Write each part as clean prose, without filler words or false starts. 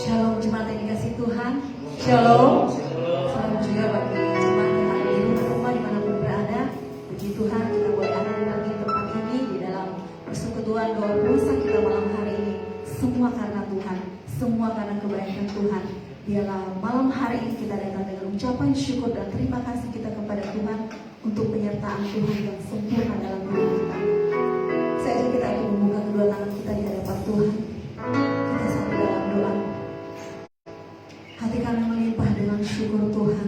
Shalom jemaat yang dikasih Tuhan. Shalom. Salam juga bagi jemaat yang ada di rumah dimanapun berada. Puji Tuhan kita boleh ada lagi di tempat ini di dalam persekutuan doa puasa kita malam hari ini. Semua karena Tuhan, semua karena kebaikan Tuhan. Biarlah malam hari ini kita datang dengan ucapan syukur dan terima kasih kita kepada Tuhan untuk penyertaan Tuhan yang sempurna dalam hidup kita. Saya ajak kita untuk membuka kedua tangan kita di hadapan Tuhan. Kita satu dalam doa. Hati kami melimpah dengan syukur Tuhan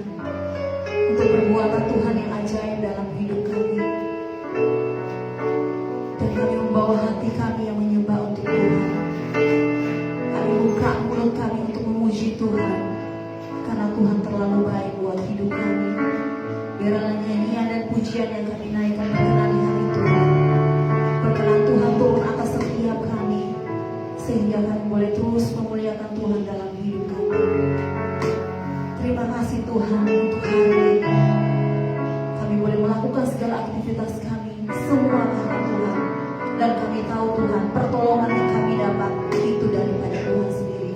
untuk perbuatan Tuhan yang ajaib dalam hidup kami. Dan kami membawa hati kami yang menyembah untuk Tuhan. Kami buka mulut kami untuk memuji Tuhan, karena Tuhan terlalu baik buat hidup kami. Biarlah nyanyian dan pujian yang kami naikkan berkenan di hari Tuhan. Berkenan Tuhan turun atas setiap kami, sehingga kami boleh terus memuliakan Tuhan dalam hidup kami. Terima kasih Tuhan untuk hari ini. Kami boleh melakukan segala aktivitas kami semua karena Tuhan. Dan kami tahu Tuhan, pertolongan yang kami dapat itu daripada Tuhan sendiri.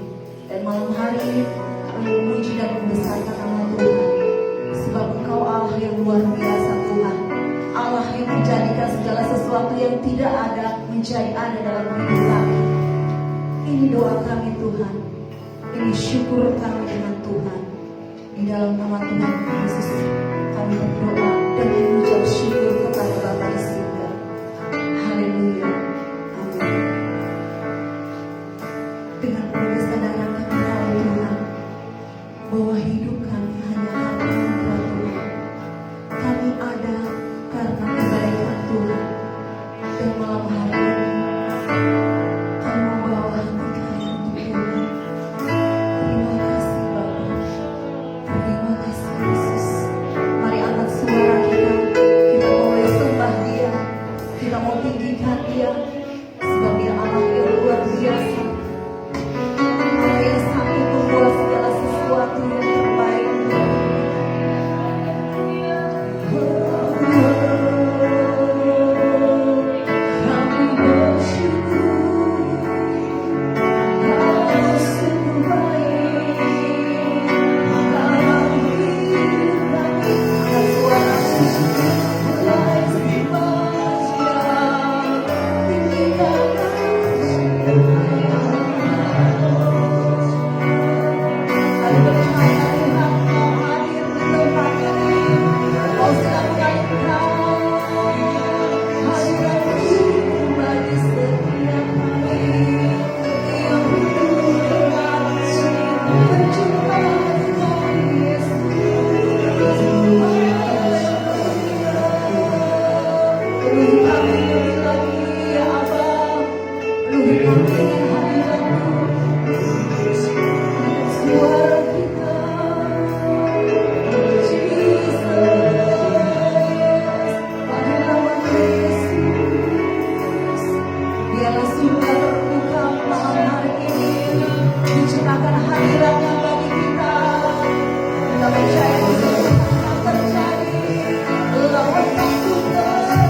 Dan malam hari ini kami memuji dan membesarkan nama Tuhan, sebab Engkau Allah yang luar biasa Tuhan. Allah yang menjadikan segala sesuatu yang tidak ada menjadi ada dalam hidup kami. Ini doa kami Tuhan. Ini syukur kami dengan Tuhan. Di dalam nama Tuhan Yesus kami berdoa dan mengucap syukur kepada Bapa di surga. Haleluya. Amin. Dengan penuh kesadaran kami tahu Tuhan bahwa hidup kami hanya karena anugerah Tuhan. Kami ada karena kebaikan Tuhan. Dan malam hari ini kami membawa hati kami untuk Tuhan. Terima kasih Bapa. Terima kasih Yesus. Mari angkat suara kita. Kita boleh sembah Dia. Kita mau tinggikan Dia. Sebab Dia Allah yang luar biasa. Allah yang sanggup membuat segala sesuatu yang terbaik. Kami bersyukur. Kau sungguh baik. Dalam hidup kami. Angkat suara. Mulai sifatnya. Tinggikan kami percaya Tuhan mau hadir di tempat ini. Kau sedang menghadirkan hadirat-Mu bagi setiap kami yang rindu dengan berjumpa dengan Yesus. Penuhi kami lebih lagi ya Abah. Penuhi kami dengan hadirat-Mu. Suara kita, Jesus, pada nama Yesus, biarlah surga terbuka malam hari ini, dicurahkan hadirat-Nya bagi kita. Kita percaya sesuatu akan terjadi, lawan takut terjadi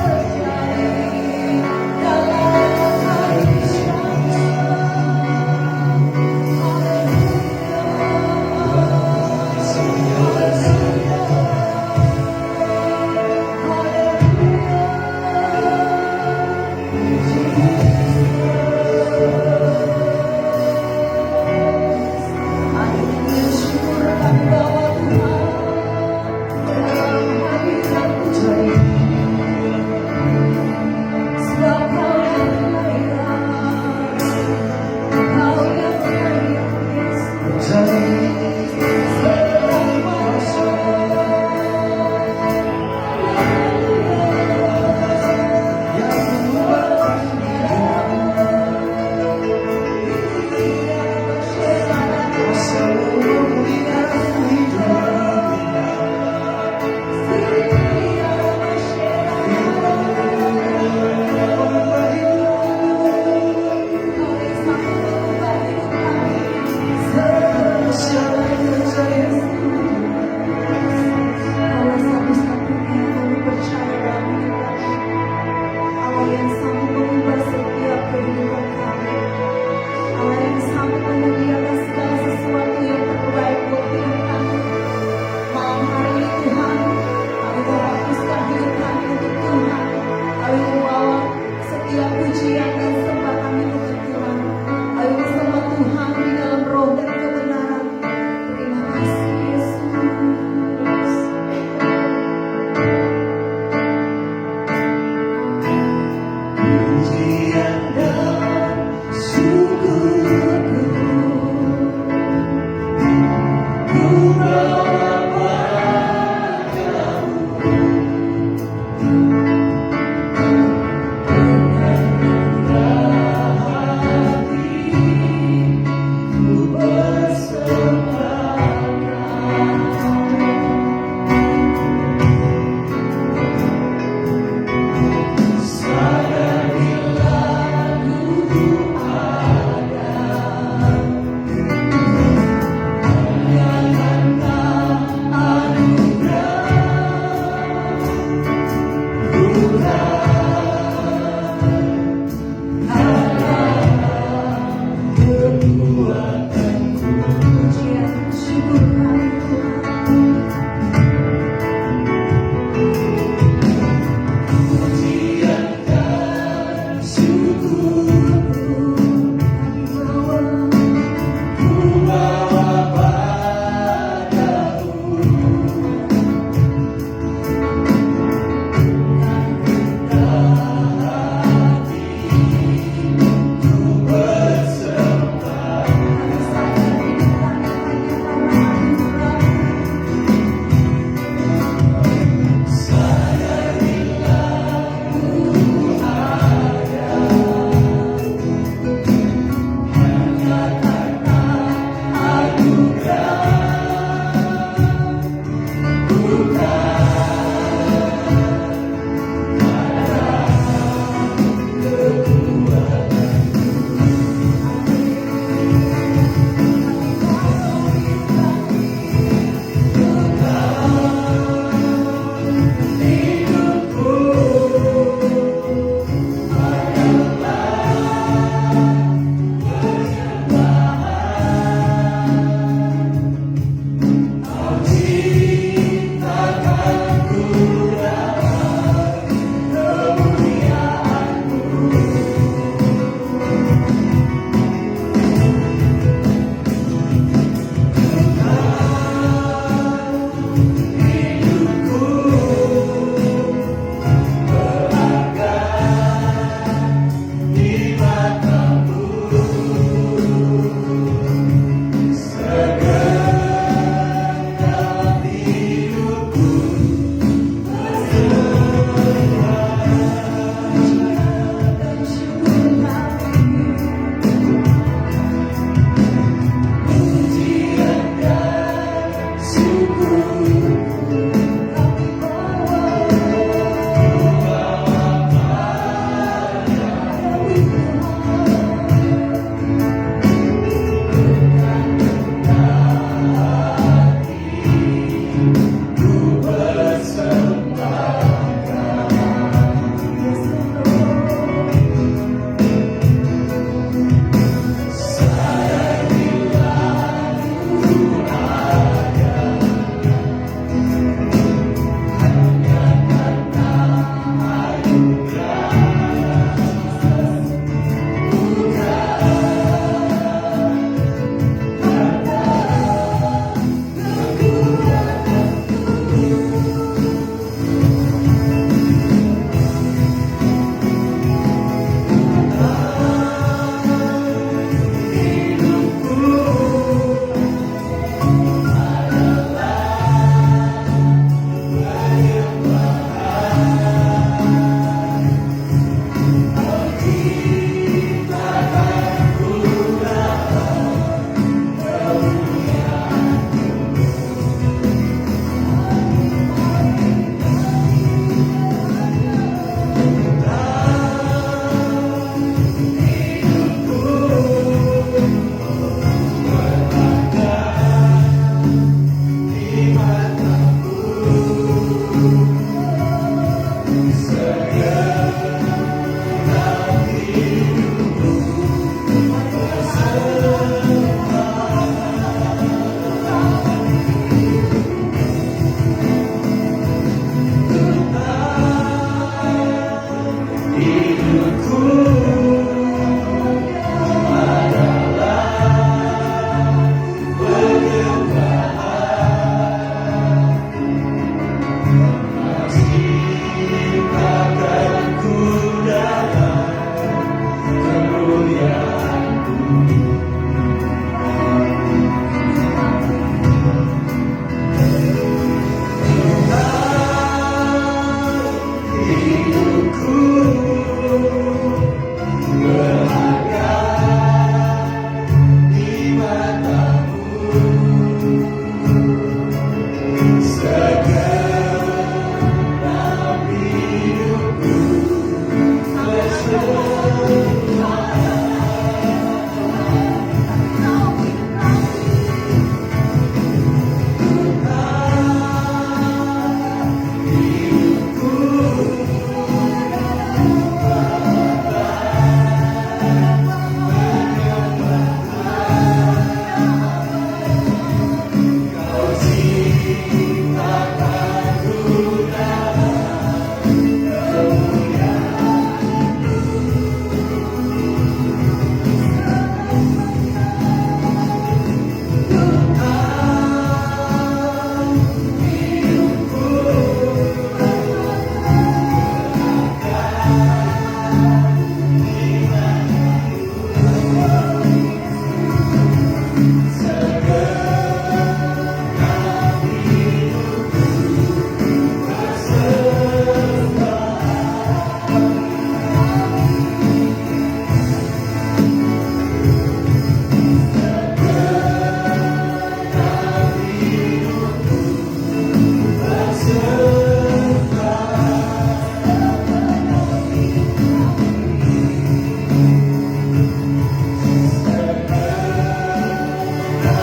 dalam hari Allah yang sanggup menyediakan segala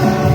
Terima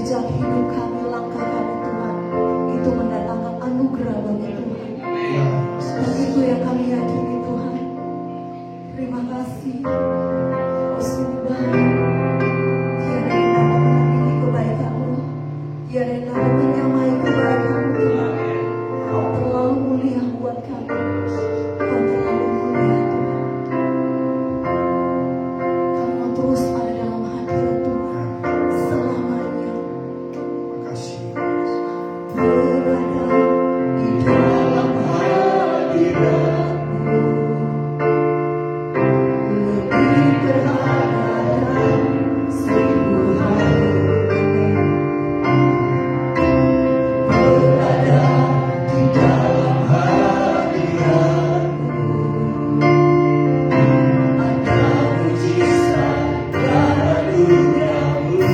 jejak hidup kami, langkah kami Tuhan, itu mendatangkan anugerah bagi Tuhan. Dan itu yang kami yakini Tuhan. Terima kasih. Kau sungguh baik. Tiada yang dapat menandingi kebaikan-Mu. Tiada yang dapat menyamai kebaikan-Mu Tuhan. Kau terlalu mulia buat kami. Kau terlalu mulia Tuhan. Kami mau terus ada dalam hadirat Tuhan selamanya. Makasih. Berada di dalam hadirat-Mu, lebih berharga dan seribu hari. Berada di dalam hadirat-Mu, ada mujizat dan anugerah-Mu.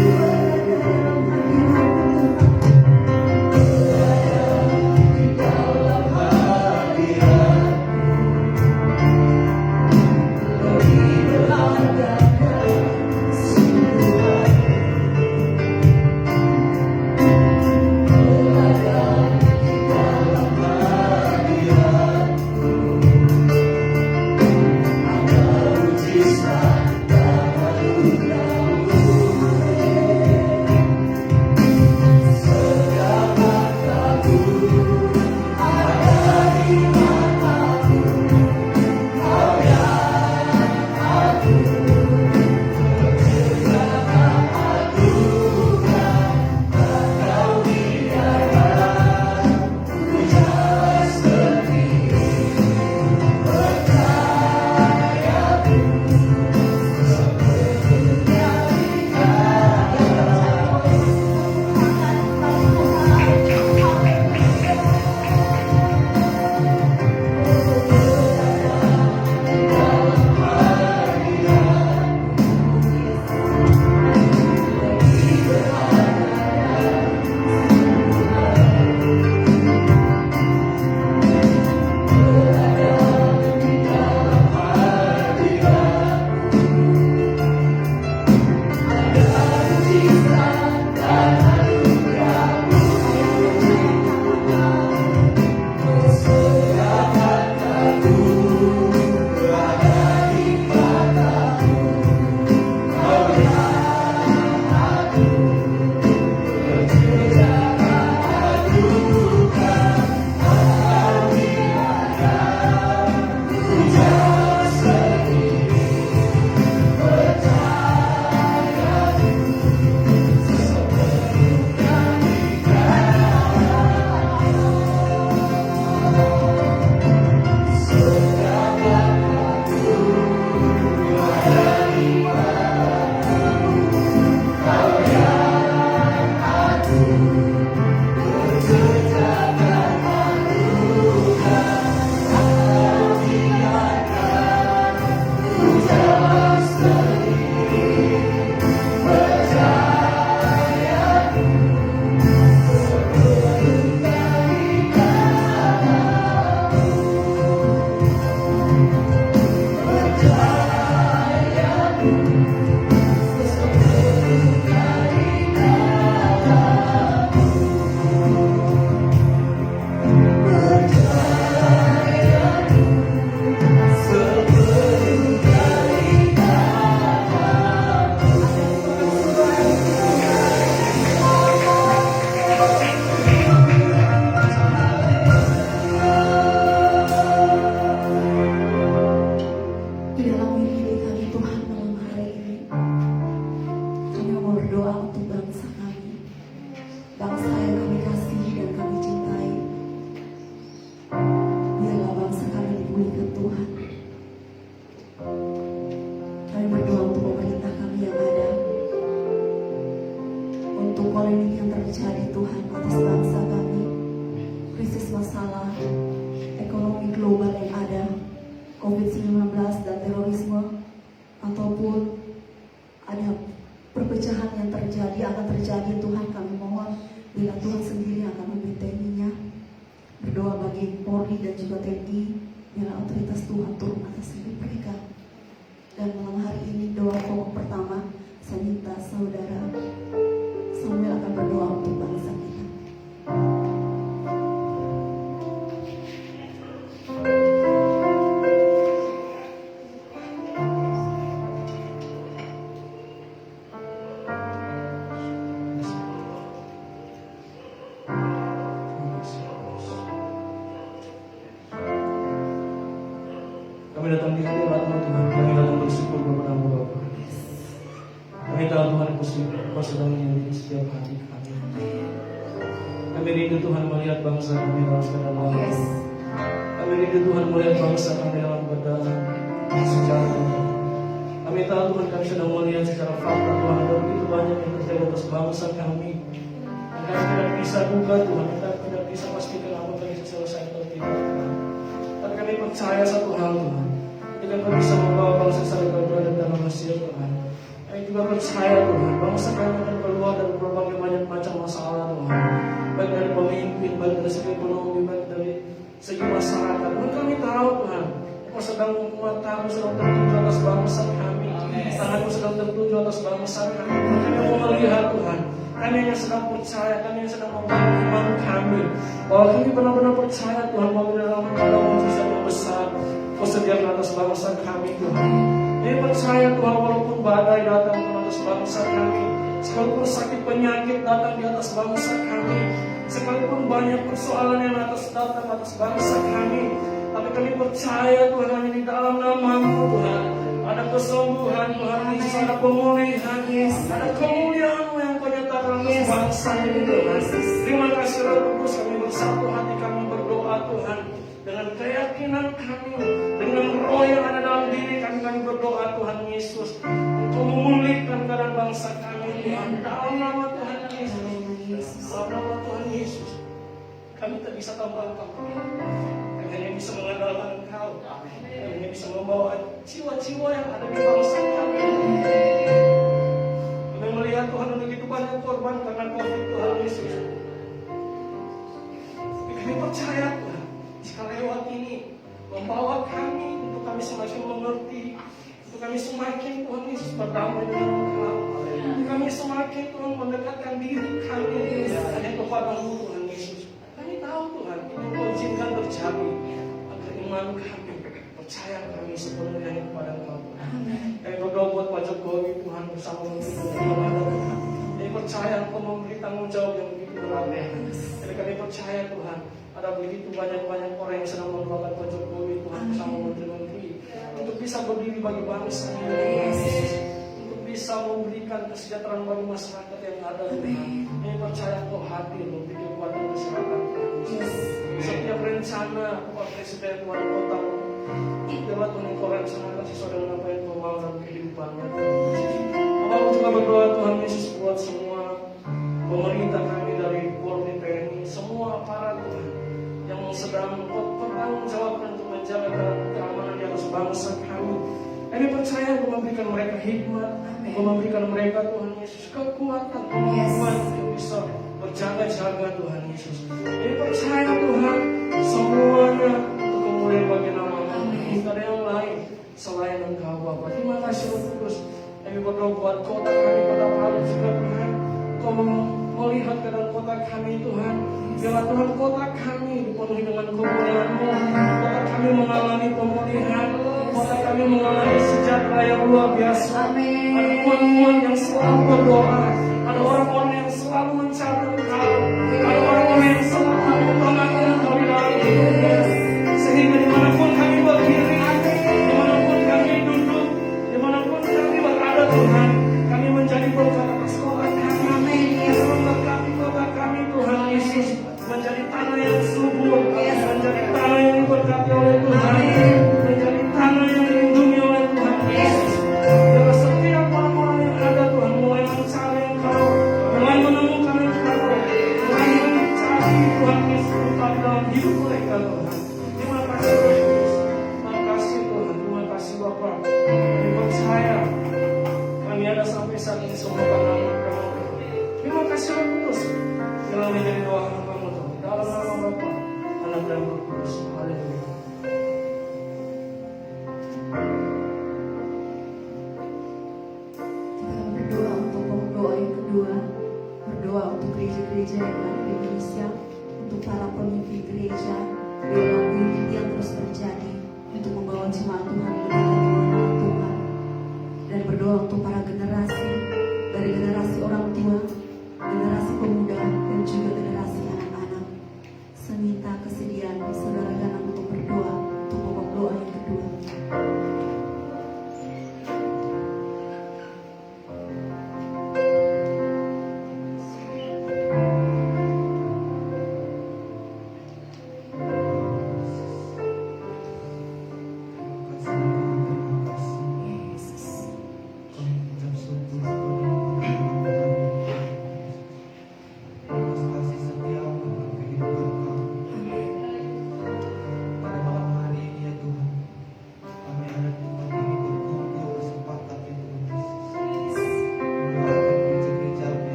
Di dalam mimpi kami Tuhan malam hari ini, kami mau berdoa untuk bangsa kami, bangsa yang kami kasihi dan kami cintai. Biarlah bangsa kami dipulihkan Tuhan. Kami berdoa untuk pemerintah kami yang ada, untuk polemik yang terjadi Tuhan atas bangsa kami, krisis masalah ekonomi global yang ada, COVID-19 dan terorisme, ataupun ada perpecahan yang akan terjadi Tuhan, kami mohon bila Tuhan sendiri akan membenteninya. Berdoa bagi Polri dan juga TNI, biarlah otoritas Tuhan turun atas hidup mereka. Dan malam hari ini doa pokok pertama, saya minta saudara Samuel akan berdoa untuk bangsa kita. Kami datang di hadirat-Mu Tuhan, kami datang bersyukur kepada Mu Bapa. Kami tahu Tuhan Kau sedang menyelidik setiap hati kami. Kami rindu Tuhan melihat bangsa kami dalam keadaan damai. Kami rindu Tuhan melihat bangsa kami dalam keadaan sejahtera. Kami tahu Tuhan kami sedang melihat secara fakta Tuhan ada begitu banyak yang terjadi atas bangsa kami. Dan kami tidak bisa duga Tuhan, kita tidak bisa pastikan apakah bisa selesai atau tidak. Tapi kami percaya satu hal Tuhan, ketika Kau bisa membawa bangsa saling berada dalam hasil Tuhan. Kami juga percaya Tuhan, bangsa kami akan keluar dari berbagai banyak macam masalah Tuhan. Baik dari pemimpin, baik dari segi ekonomi, baik dari segi masyarakat. Tuhan kami tahu Tuhan, Kau sedang matamu sedang tertuju atas bangsa kami. Tanganmu sedang tertuju atas bangsa kami. Kami mau melihat Tuhan. Kami hanya sedang percaya, kami hanya sedang membangun iman kami. Bahwa kami benar-benar percaya Tuhan, bahwa dalam mujizat yang besar Kau sediakan atas bangsa kami Tuhan. Kami percaya Tuhan, walaupun badai datang ke atas bangsa kami, sekalipun sakit penyakit datang di atas bangsa kami, sekalipun banyak persoalan yang datang atas bangsa kami, tapi kami percaya Tuhan, hanya di dalam nama-Mu Tuhan ada kesembuhan Tuhan Yesus, ada pemulihan, ada kemuliaan-Mu yang Kau nyatakan atas bangsa ini Tuhan. Terima kasih Roh Kudus, kami bersatu hati kami berdoa Tuhan, dengan keyakinan kami, dengan roh yang ada dalam diri kami berdoa Tuhan Yesus, untuk memulihkan keadaan bangsa kami Tuhan, dalam nama Tuhan Yesus. Dalam nama Tuhan Yesus, kami tak bisa tambah apa-apa. Kami hanya bisa mengandalkan Engkau. Kami hanya bisa membawa jiwa-jiwa yang ada di bangsa kami. Kami melihat Tuhan begitu banyak korban karena COVID Tuhan Yesus. Kami percaya Tuhan, jika lewat ini membawa kami untuk kami semakin mengerti, untuk kami semakin Tuhan Yesus berdamai dengan Engkau, untuk kami semakin Tuhan mendekatkan diri kami hanya kepada-Mu Tuhan Yesus. Kami tahu Tuhan, ini Kau izinkan terjadi agar iman kami, percaya kami sepenuhnya kepada Engkau. Kami berdoa buat Pak Jokowi Tuhan bersama Tuhan. Kami percaya Engkau memberi tanggung jawab yang begitu berat. Jadi kami percaya Tuhan, ada begitu banyak orang yang sedang mendoakan Pak Jokowi Tuhan bersama menteri-menteri untuk bisa berdiri bagi bangsa ini, untuk bisa memberikan kesejahteraan bagi masyarakat yang ada Tuhan. Kami percaya Engkau hadir memberi kekuatan masyarakat Tuhan. Setiap rencana Pak Presiden wali kota lewat Tuhan Engkau rencanakan sesuai dengan apa yang Kau mau dalam kehidupannya. Bapak juga berdoa Tuhan Yesus buat semua pemerintah kami dari Polri, TNI, semua aparat Tuhan yang sedang bertanggung jawab untuk menjaga keamanan di atas bangsa kami. Kami percaya Kau memberikan mereka hikmat, Kau memberikan mereka Tuhan Yesus kekuatan, kemampuan untuk bisa berjaga-jaga Tuhan Yesus. Kami percaya Tuhan semuanya untuk kemuliaan bagi nama-Mu. Tidak ada yang lain selain Engkau Bapa. Terima kasih Roh Kudus. Kami berdoa buat kota kami, kota Palu juga Tuhan. Kau melihat keadaan kota kami Tuhan. Biarlah Tuhan kota kami dipenuhi dengan kemuliaan-Mu. Kota kami mengalami pemulihan. Kota kami mengalami sejahtera yang luar biasa. Ada umat-umat yang selalu berdoa. Ada orang-orang yang selalu mencari Engkau. Ada orang-orang yang selalu mengenal Engkau di dalam hidupnya. Sehingga dimanapun kami berdiri, dimanapun kami duduk, dimanapun kami berada Tuhan, kami menjadi berkat atas kota kami. Berkati kota kami Tuhan Yesus, menjadi tanah yang subur, menjadi tanah yang diberkati oleh Tuhan, menjadi tanah yang dilindungi oleh Tuhan Yesus. Dalam setiap orang-orang yang ada Tuhan, mulai mencari Engkau, mulai menemukan Engkau, mulai mencari Tuhan Yesus tetap dalam hidup mereka Tuhan. Terima kasih Tuhan Yesus, terima kasih Tuhan, terima kasih Bapa. Kami percaya kami ada sampai saat ini semua karena Engkau. Terima kasih Roh Kudus. Dalam menjadi doa hamba-Mu Tuhan, dalam nama Bapa, Anak dan Roh Kudus. Haleluya. Kita berdoa untuk pokok doa yang kedua. gereja-gereja yang ada di Indonesia, untuk para pemimpin gereja, biarlah mimpi yang terus terjadi untuk membawa jemaat Tuhan lebih lagi mengenal Tuhan. Dan berdoa untuk para generasi, dari generasi orang tua, generasi pemuda, dan juga generasi anak-anak. Saya minta kesediaan saudara Ganang untuk berdoa untuk pokok doa yang kedua.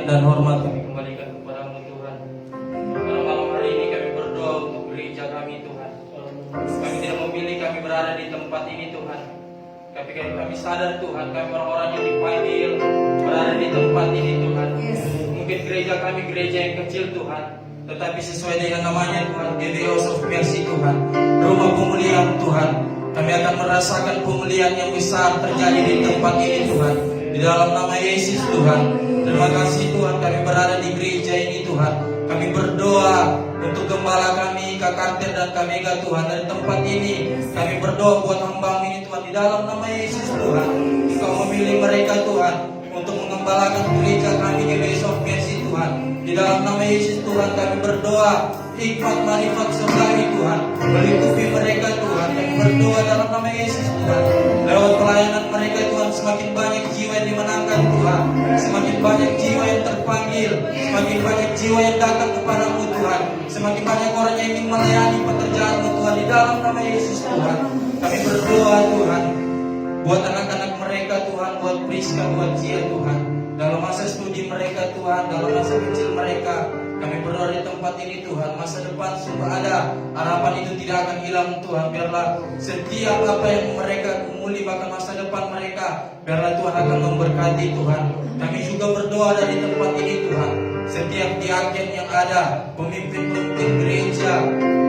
Dan hormat kami kembalikan kepada-Mu Tuhan. Pada malam hari ini kami berdoa untuk gereja kami Tuhan. Kami tidak memilih kami berada di tempat ini Tuhan, tapi kami sadar Tuhan, kami orang-orang yang dipanggil berada di tempat ini Tuhan. Mungkin gereja kami gereja yang kecil Tuhan, tetapi sesuai dengan namanya Tuhan, The House of Mercy Tuhan, rumah pemulihan Tuhan. Kami akan merasakan pemulihan yang besar terjadi di tempat ini Tuhan, di dalam nama Yesus Tuhan. Terima kasih Tuhan, kami berada di gereja ini Tuhan. Kami berdoa untuk gembala kami, Kak Karter dan Kak Mega Tuhan, dari tempat ini. Kami berdoa buat hamba ini Tuhan, di dalam nama Yesus Tuhan. Engkau memilih mereka Tuhan untuk mengembalakan gereja kami di House of Mercy Tuhan. Di dalam nama Yesus Tuhan kami berdoa, hikmat marifat surgawi Tuhan, melingkupi mereka Tuhan. Kami berdoa dalam nama Yesus Tuhan, lewat pelayanan mereka Tuhan, semakin banyak jiwa yang dimenangkan Tuhan, semakin banyak jiwa yang terpanggil, semakin banyak jiwa yang datang kepadamu Tuhan, semakin banyak orang yang ingin melayani pekerjaanmu Tuhan, di dalam nama Yesus Tuhan. Kami berdoa Tuhan, buat anak-anak mereka Tuhan, buat Priska, buat Cia Tuhan, dalam masa studi mereka Tuhan, dalam masa kecil mereka. Kami berdoa di tempat ini Tuhan, masa depan sungguh ada, harapan itu tidak akan hilang Tuhan. Biarlah setiap apa yang mereka kumuli, bahkan masa depan mereka, biarlah Tuhan akan memberkati Tuhan. Kami juga berdoa dari tempat ini Tuhan, setiap diaken yang ada, pemimpin-pemimpin gereja,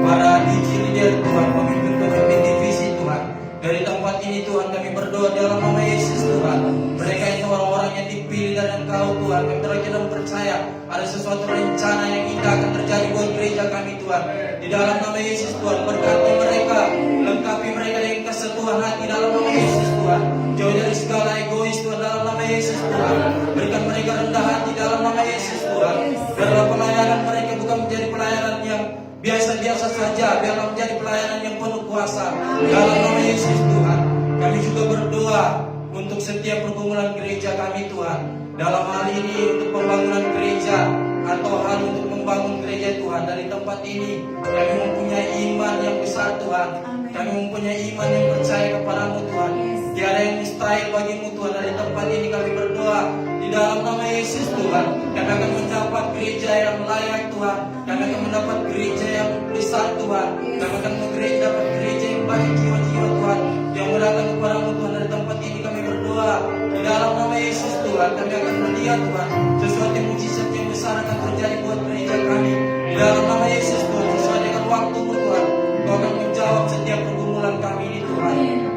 para DJ leader Tuhan, pemimpin-pemimpin divisi Tuhan, dari tempat ini Tuhan kami berdoa dalam nama Yesus Tuhan. Mereka itu orang-orang yang dipilih dari Engkau Tuhan. Kami berdoa dan percaya ada sesuatu rencana yang indah akan terjadi buat gereja kami Tuhan. Di dalam nama Yesus Tuhan, berkati mereka, lengkapi mereka dengan kesatuan hati dalam nama Yesus Tuhan. Jauh dari segala egois Tuhan dalam nama Yesus Tuhan. Berikan mereka rendah hati dalam nama Yesus Tuhan. Biarlah pelayanan mereka bukan menjadi pelayanan yang biasa-biasa saja, biarlah menjadi pelayanan yang penuh kuasa dalam nama Yesus Tuhan. Kami juga berdoa untuk setiap pergumulan gereja kami Tuhan. Dalam hal ini untuk pembangunan gereja atau hal untuk membangun gereja Tuhan, dari tempat ini kami mempunyai iman yang besar Tuhan. Kami mempunyai iman yang percaya kepadamu Tuhan. Tiada yang mustahil bagimu Tuhan. Dari tempat ini kami berdoa di dalam nama Yesus Tuhan. Kami akan mendapat gereja yang layak Tuhan. Kami akan mendapat gereja yang besar Tuhan. Kami akan mendapat gereja yang banyak jiwa-jiwa Tuhan yang datang kepadamu Tuhan. Dari tempat ini kami berdoa di dalam nama Yesus Tuhan. Kami akan melihat Tuhan sesuatu mujizat yang besar akan terjadi buat gereja kami. Di dalam nama Yesus Tuhan, sesuai dengan waktumu Tuhan, Kau akan menjawab setiap pergumulan kami ini Tuhan.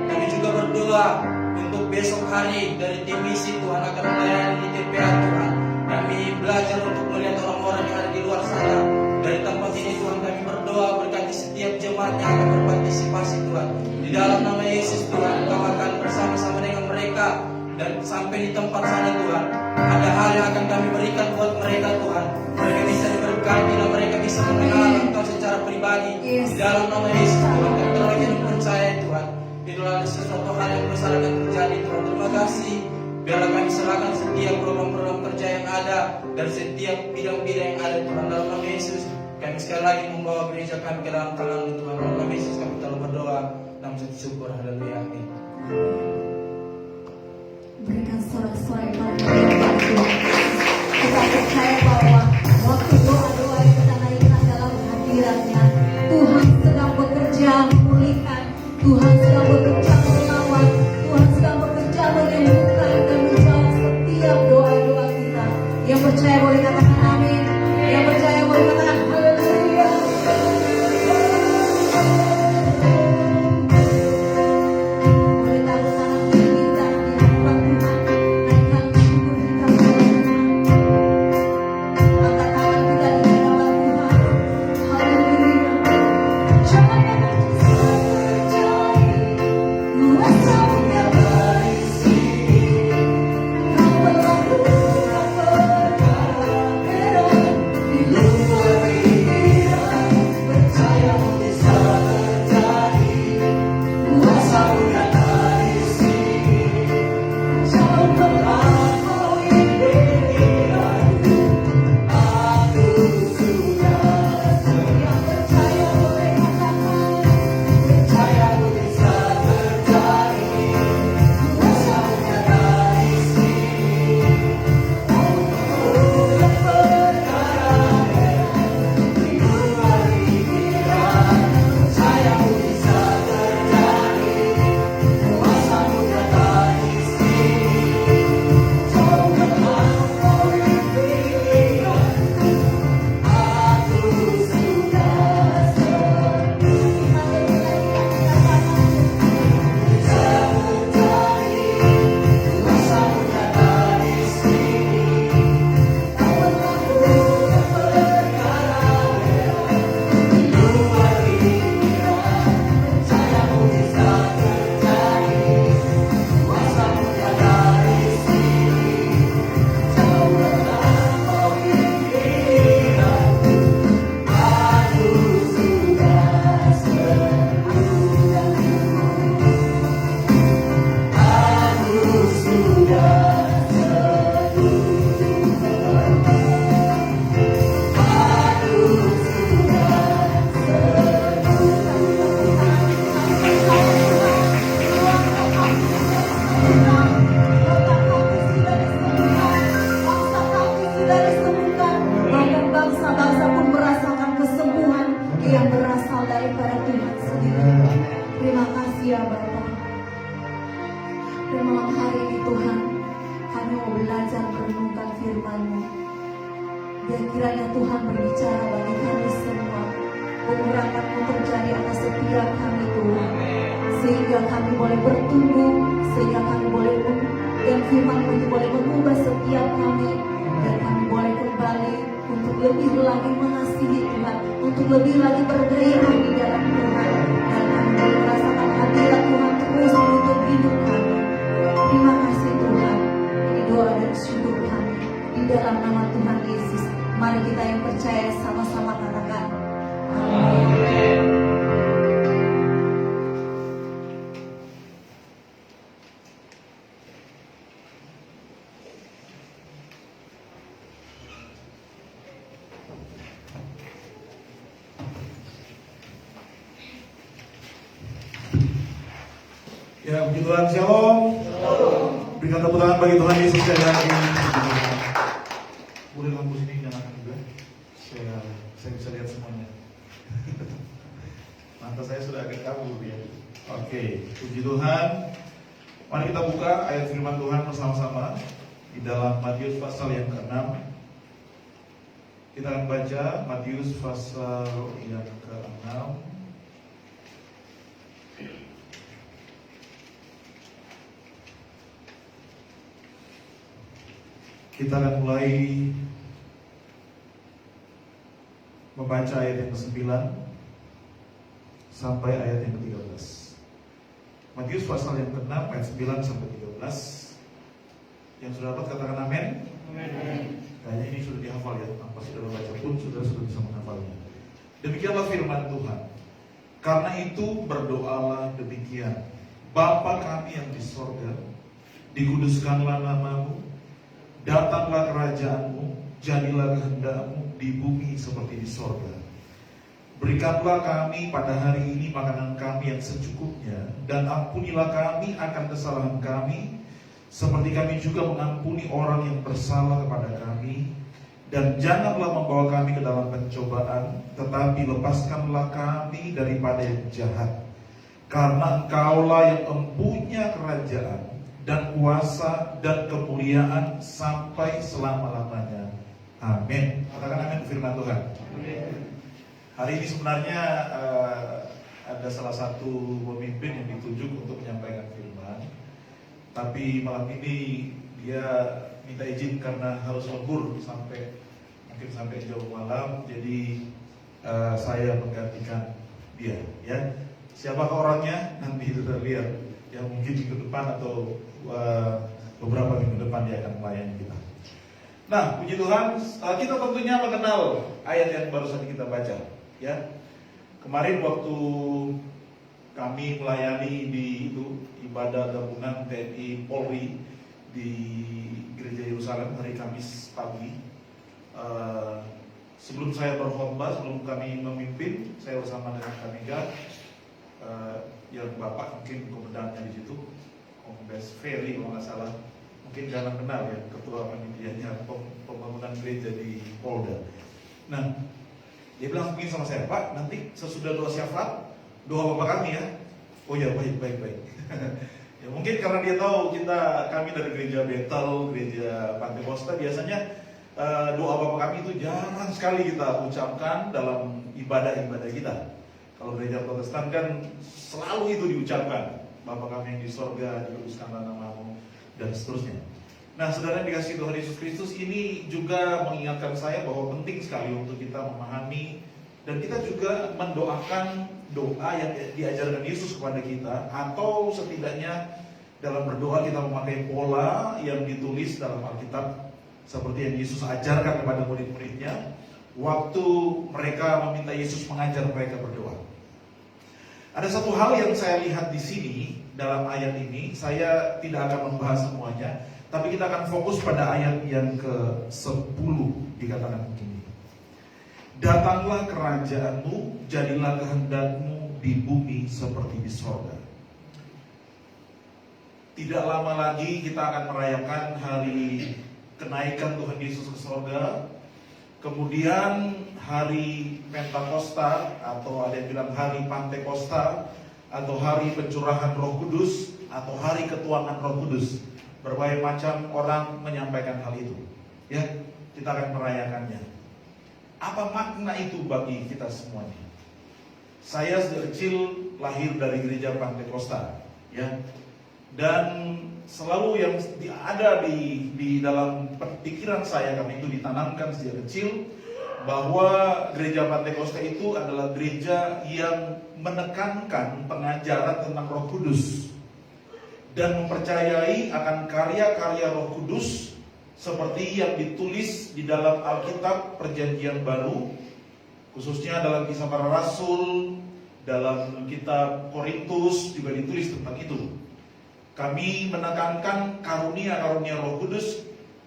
Kami juga berdoa untuk besok hari dari tim misi Tuhan akan melayani di TPA Tuhan. Kami belajar untuk melihat orang-orang yang ada di luar sana. Dari tempat ini Tuhan kami berdoa, berkati setiap jemaat yang akan berpartisipasi Tuhan. Di dalam nama Yesus Tuhan, Kau akan bersama-sama dengan mereka. Dan sampai di tempat sana Tuhan, ada hal yang akan kami berikan buat mereka Tuhan. Mereka bisa diberkati dan mereka bisa mengenal Engkau secara pribadi. Di dalam nama Yesus Tuhan, kami terlalu dan percaya Tuhan. Itulah sesuatu hal yang besar akan terjadi Tuhan. Terima kasih. Biarlah kami serahkan setiap program-program kerja yang ada dan setiap bidang-bidang yang ada Tuhan. Dalam nama Yesus, kami sekali lagi membawa gereja kami ke dalam tangan Tuhan. Dalam nama Yesus kami telah berdoa. Dalam sujud syukur. Haleluya. Amin. Berikan sorak-sorai yang paling Tuhan. Kita percaya bahwa waktu doa-doa yang kita naikkan dalam hadiratnya, Tuhan sedang bekerja memulihkan, Tuhan sedang bekerja merawat, Tuhan sedang bekerja menyembuhkan dan menjawab setiap doa-doa kita. Yang percaya boleh katakan amin. Yang percaya boleh katakan haleluya. Jangan terjadi Dan malam hari ini Tuhan, kami mau belajar merenungkan firman-Mu. Biar kiranya Tuhan berbicara bagi kami semua, pengurapan-Mu terjadi atas setiap kami Tuhan, sehingga kami boleh bertumbuh, sehingga kami boleh dan firman-Mu itu boleh mengubah setiap kami, dan kami boleh kembali untuk lebih lagi mengasihi Tuhan, untuk lebih lagi bergairah di dalam Tuhan, dan kami boleh merasakan hadirat Tuhan terus menutup hidup kami. Terima kasih Tuhan. Ini doa dan syukur kami di dalam nama Tuhan Yesus. Mari kita yang percaya sama-sama katakan amin. Ya, puji Tuhan, shalom. Berikan tepuk tangan bagi Tuhan Yesus sekali lagi. Boleh lampu sini nyalakan juga. Saya bisa lihat semuanya. Mata saya sudah agak kabur ya. Oke, puji Tuhan. Mari kita buka ayat firman Tuhan bersama-sama di dalam Matius pasal yang ke-6. Kita akan baca Matius pasal yang ke-6. Kita akan mulai membaca ayat yang ke-9 sampai ayat yang ke-13. Matius pasal yang ke-6 ayat 9 sampai 13. Yang sudah dapat katakan amin. Kayaknya ini sudah dihafal ya, tanpa sudah membaca pun sudah bisa menghafalnya. Demikianlah firman Tuhan. Karena itu berdoalah demikian: Bapa kami yang di sorga, dikuduskanlah namamu, datanglah kerajaanmu, jadilah kehendak-Mu di bumi seperti di sorga. Berikanlah kami pada hari ini makanan kami yang secukupnya, dan ampunilah kami akan kesalahan kami, seperti kami juga mengampuni orang yang bersalah kepada kami. Dan janganlah membawa kami ke dalam pencobaan, tetapi lepaskanlah kami daripada yang jahat. Karena Engkaulah yang mempunyai kerajaan dan kuasa dan kemuliaan sampai selama-lamanya. Amin. Katakan amin firman Tuhan. Amin. Hari ini sebenarnya ada salah satu pemimpin yang ditunjuk untuk menyampaikan firman, tapi malam ini dia minta izin karena harus lembur mungkin sampai jauh malam, jadi saya menggantikan dia. Ya, siapakah orangnya nanti kita lihat. Ya mungkin minggu depan atau beberapa minggu depan dia akan melayani kita. Nah, puji Tuhan, kita tentunya mengenal ayat yang baru saja kita baca. Ya, kemarin waktu kami melayani di ibadah gabungan TNI Polri di Gereja Yerusalem hari Kamis pagi. Sebelum saya berkhotbah, sebelum kami memimpin, saya bersama dengan Kamiga, yang Bapak mungkin komandannya di situ, Kombes Ferry kalau nggak salah, mungkin jangan kenal ya, ketua panitianya pembangunan gereja di Polda. Nah, dia bilang mungkin sama saya, Pak, nanti sesudah doa syafaat, doa Bapak kami ya. Oh ya, baik. Ya mungkin karena dia tahu kami dari gereja Betel, gereja Pantai Costa, biasanya doa Bapak kami itu jarang sekali kita ucapkan dalam ibadah-ibadah kita. Kalau gereja Protestan kan selalu itu diucapkan, Bapa kami yang di sorga, dikuduskanlah namamu, dan seterusnya. Nah, saudara dikasih Tuhan Yesus Kristus, ini juga mengingatkan saya bahwa penting sekali untuk kita memahami dan kita juga mendoakan doa yang diajarkan Yesus kepada kita, atau setidaknya dalam berdoa kita memakai pola yang ditulis dalam Alkitab seperti yang Yesus ajarkan kepada murid-muridnya waktu mereka meminta Yesus mengajar mereka berdoa. Ada satu hal yang saya lihat di sini dalam ayat ini, saya tidak akan membahas semuanya, tapi kita akan fokus pada ayat yang ke-10. Dikatakan begini: Datanglah kerajaanmu, jadilah kehendakmu di bumi seperti di sorga. Tidak lama lagi kita akan merayakan hari kenaikan Tuhan Yesus ke sorga. Kemudian hari Pentakosta, atau ada yang bilang hari Pantekosta, atau hari pencurahan Roh Kudus, atau hari ketuanan Roh Kudus. Berbagai macam orang menyampaikan hal itu. Ya, kita akan merayakannya. Apa makna itu bagi kita semuanya? Saya sejak kecil lahir dari gereja Pantekosta, ya. Dan selalu yang ada di dalam pikiran saya, kami itu ditanamkan sejak kecil bahwa gereja Pantekosta itu adalah gereja yang menekankan pengajaran tentang Roh Kudus dan mempercayai akan karya-karya Roh Kudus seperti yang ditulis di dalam Alkitab Perjanjian Baru, khususnya dalam Kisah Para Rasul, dalam kitab Korintus juga ditulis tentang itu. Kami menekankan karunia-karunia Roh Kudus,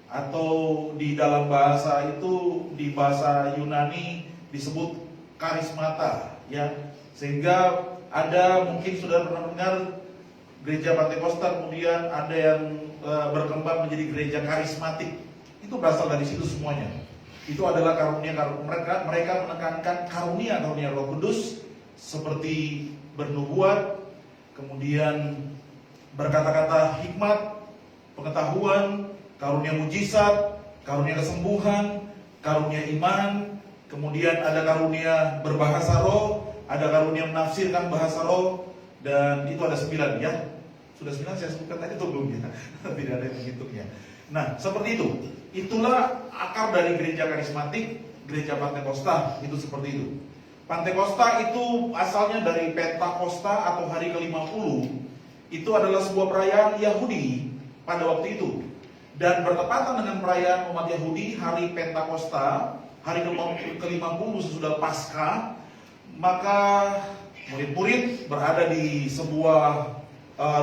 atau di dalam bahasa itu, di bahasa Yunani disebut karismata, ya. Sehingga ada, mungkin sudah pernah dengar gereja Pantekosta, kemudian ada yang berkembang menjadi gereja karismatik. Itu berasal dari situ semuanya. Itu adalah karunia mereka menekankan karunia-karunia Roh Kudus seperti bernubuat, kemudian berkata-kata hikmat, pengetahuan, karunia mujizat, karunia kesembuhan, karunia iman, kemudian ada karunia berbahasa roh, ada karunia menafsirkan bahasa roh, dan itu ada 9, ya. Sudah 9 saya sebutkan tadi itu belum, ya? Tidak ada yang menghitungnya. Nah, seperti itu. Itulah akar dari gereja karismatik, gereja Pantekosta, itu seperti itu. Pantekosta itu asalnya dari Pentakosta atau hari ke-50. Itu adalah sebuah perayaan Yahudi pada waktu itu. Dan bertepatan dengan perayaan umat Yahudi, hari Pentakosta, hari ke-50 sesudah Paskah, maka murid-murid berada di sebuah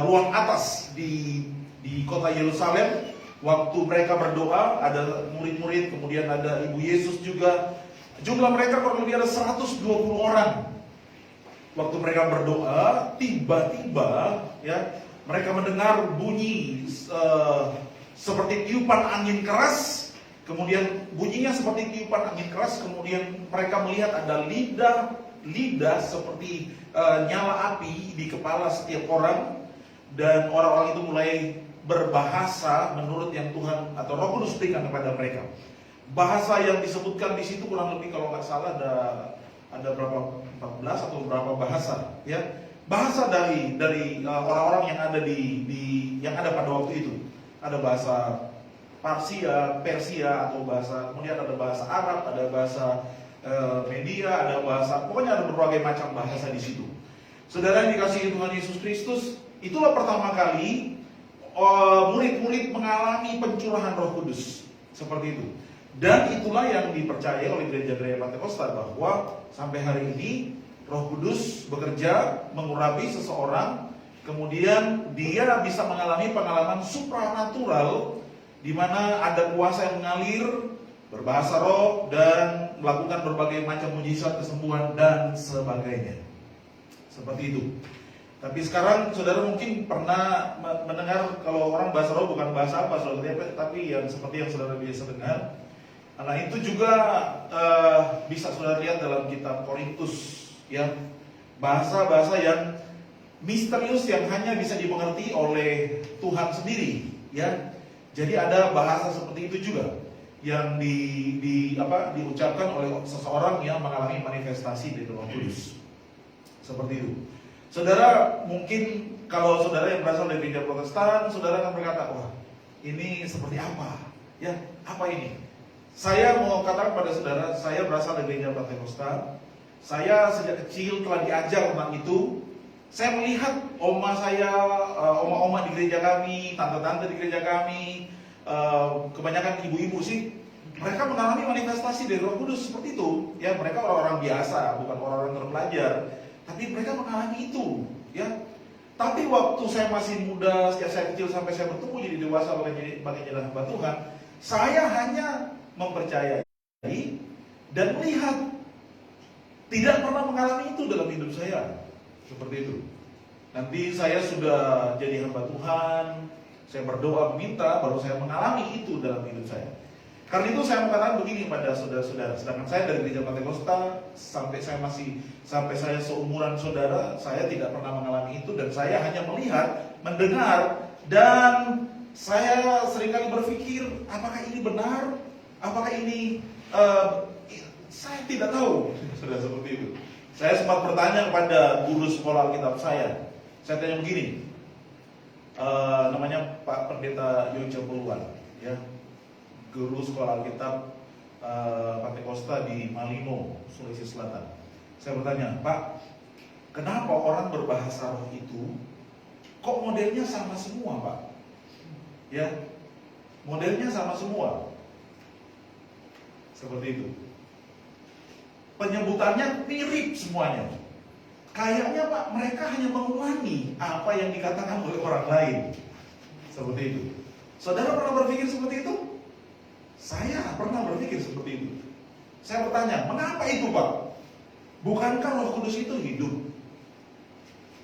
ruang atas di kota Yerusalem. Waktu mereka berdoa, ada murid-murid, kemudian ada Ibu Yesus juga. Jumlah mereka kurang lebih ada 120 orang. Waktu mereka berdoa, tiba-tiba ya mereka mendengar bunyi seperti tiupan angin keras. Kemudian bunyinya seperti tiupan angin keras. Kemudian mereka melihat ada lidah seperti nyala api di kepala setiap orang. Dan orang-orang itu mulai berbahasa menurut yang Tuhan atau Roh Kudus berikan kepada mereka. Bahasa yang disebutkan di situ kurang lebih kalau nggak salah ada berapa, 14 atau berapa bahasa, ya. Bahasa dari orang-orang yang ada yang ada pada waktu itu. Ada bahasa Persia atau bahasa, kemudian ada bahasa Arab, ada bahasa Media, ada bahasa, pokoknya ada berbagai macam bahasa di situ. Saudara yang dikasihi Tuhan Yesus Kristus, itulah pertama kali murid-murid mengalami pencurahan Roh Kudus seperti itu. Dan itulah yang dipercaya oleh gereja-gereja Pantekosta bahwa sampai hari ini Roh Kudus bekerja mengurapi seseorang, kemudian dia bisa mengalami pengalaman supranatural di mana ada kuasa yang mengalir, berbahasa roh, dan melakukan berbagai macam mujizat, kesembuhan, dan sebagainya. Seperti itu. Tapi sekarang saudara mungkin pernah mendengar kalau orang bahasa roh bukan bahasa apa saudara, tapi yang seperti yang saudara biasa dengar. Nah itu juga bisa saudara lihat dalam kitab Korintus, ya, bahasa-bahasa yang misterius yang hanya bisa dimengerti oleh Tuhan sendiri, ya. Jadi ada bahasa seperti itu juga yang diucapkan oleh seseorang yang mengalami manifestasi dari Roh Kudus. Seperti itu. Saudara, mungkin kalau saudara yang berasal dari gereja Protestan, saudara akan berkata, wah, ini seperti apa? Ya, apa ini? Saya mau katakan pada saudara, saya berasal dari gereja Pantekosta. Saya sejak kecil telah diajar tentang itu. Saya melihat oma di gereja kami, tante-tante di gereja kami, kebanyakan ibu-ibu sih, mereka mengalami manifestasi dari Roh Kudus seperti itu. Ya, mereka orang-orang biasa, bukan orang-orang terpelajar, tapi mereka mengalami itu. Ya, tapi waktu saya masih muda, sejak saya kecil sampai saya bertumbuh jadi dewasa bagi hamba Tuhan, saya hanya mempercayai dan melihat, tidak pernah mengalami itu dalam hidup saya. Seperti itu. Nanti saya sudah jadi hamba Tuhan, saya berdoa meminta, baru saya mengalami itu dalam hidup saya. Karena itu saya mengatakan begini pada saudara-saudara, sedangkan saya dari gereja Pantekosta sampai saya seumuran saudara, saya tidak pernah mengalami itu dan saya hanya melihat, mendengar, dan saya seringkali berpikir apakah ini benar, apakah ini saya tidak tahu. Sudah seperti itu. Saya sempat bertanya kepada guru sekolah Alkitab saya tanya begini, namanya Pak Pendeta Yoja Puluhan, ya, guru sekolah Alkitab Pantekosta di Malino, Sulawesi Selatan. Saya bertanya, Pak, kenapa orang berbahasa roh itu kok modelnya sama semua, Pak? Ya, modelnya sama semua. Seperti itu. Penyebutannya mirip semuanya. Kayaknya Pak, mereka hanya mengulangi apa yang dikatakan oleh orang lain. Seperti itu. Saudara pernah berpikir seperti itu? Saya pernah berpikir seperti itu. Saya bertanya, mengapa itu Pak? Bukankah Roh Kudus itu hidup?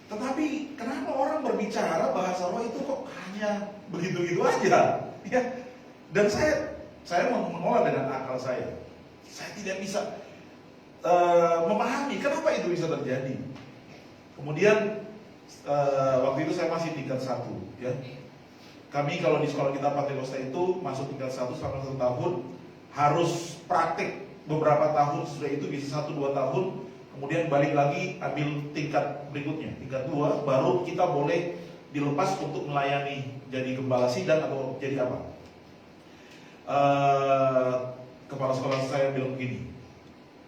Tetapi kenapa orang berbicara bahasa roh itu kok hanya begitu-gitu aja? Ya. Dan saya menolak dengan akal saya. Saya tidak bisa memahami kenapa itu bisa terjadi. Kemudian waktu itu saya masih tingkat 1, ya. Kami kalau di sekolah kita Pantekosta itu masuk tingkat 1 selama 1 tahun, harus praktik beberapa tahun, sudah itu bisa 1-2 tahun, kemudian balik lagi ambil tingkat berikutnya, tingkat 2, baru kita boleh dilepas untuk melayani jadi gembala sidang atau jadi apa. Kepala sekolah saya bilang begini,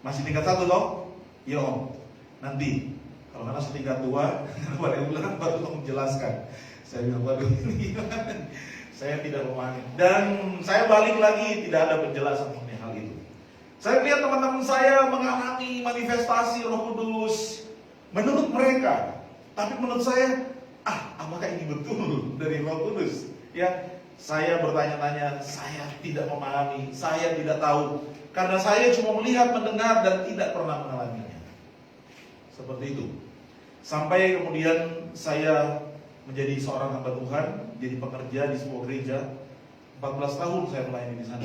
masih tingkat 1 toh? Iya Om, nanti kalau karena setingkat 2 pada bulan baru Om menjelaskan. Saya bilang, waduh ini saya tidak memahami. Dan saya balik lagi, tidak ada penjelasan mengenai hal itu. Saya lihat teman-teman saya mengalami manifestasi Roh Kudus menurut mereka, tapi menurut saya, apakah ini betul dari Roh Kudus? Ya, saya bertanya-tanya, saya tidak memahami, saya tidak tahu, karena saya cuma melihat, mendengar, dan tidak pernah mengalaminya. Seperti itu. Sampai kemudian saya menjadi seorang hamba Tuhan, jadi pekerja di sebuah gereja. 14 tahun saya melayani di sana.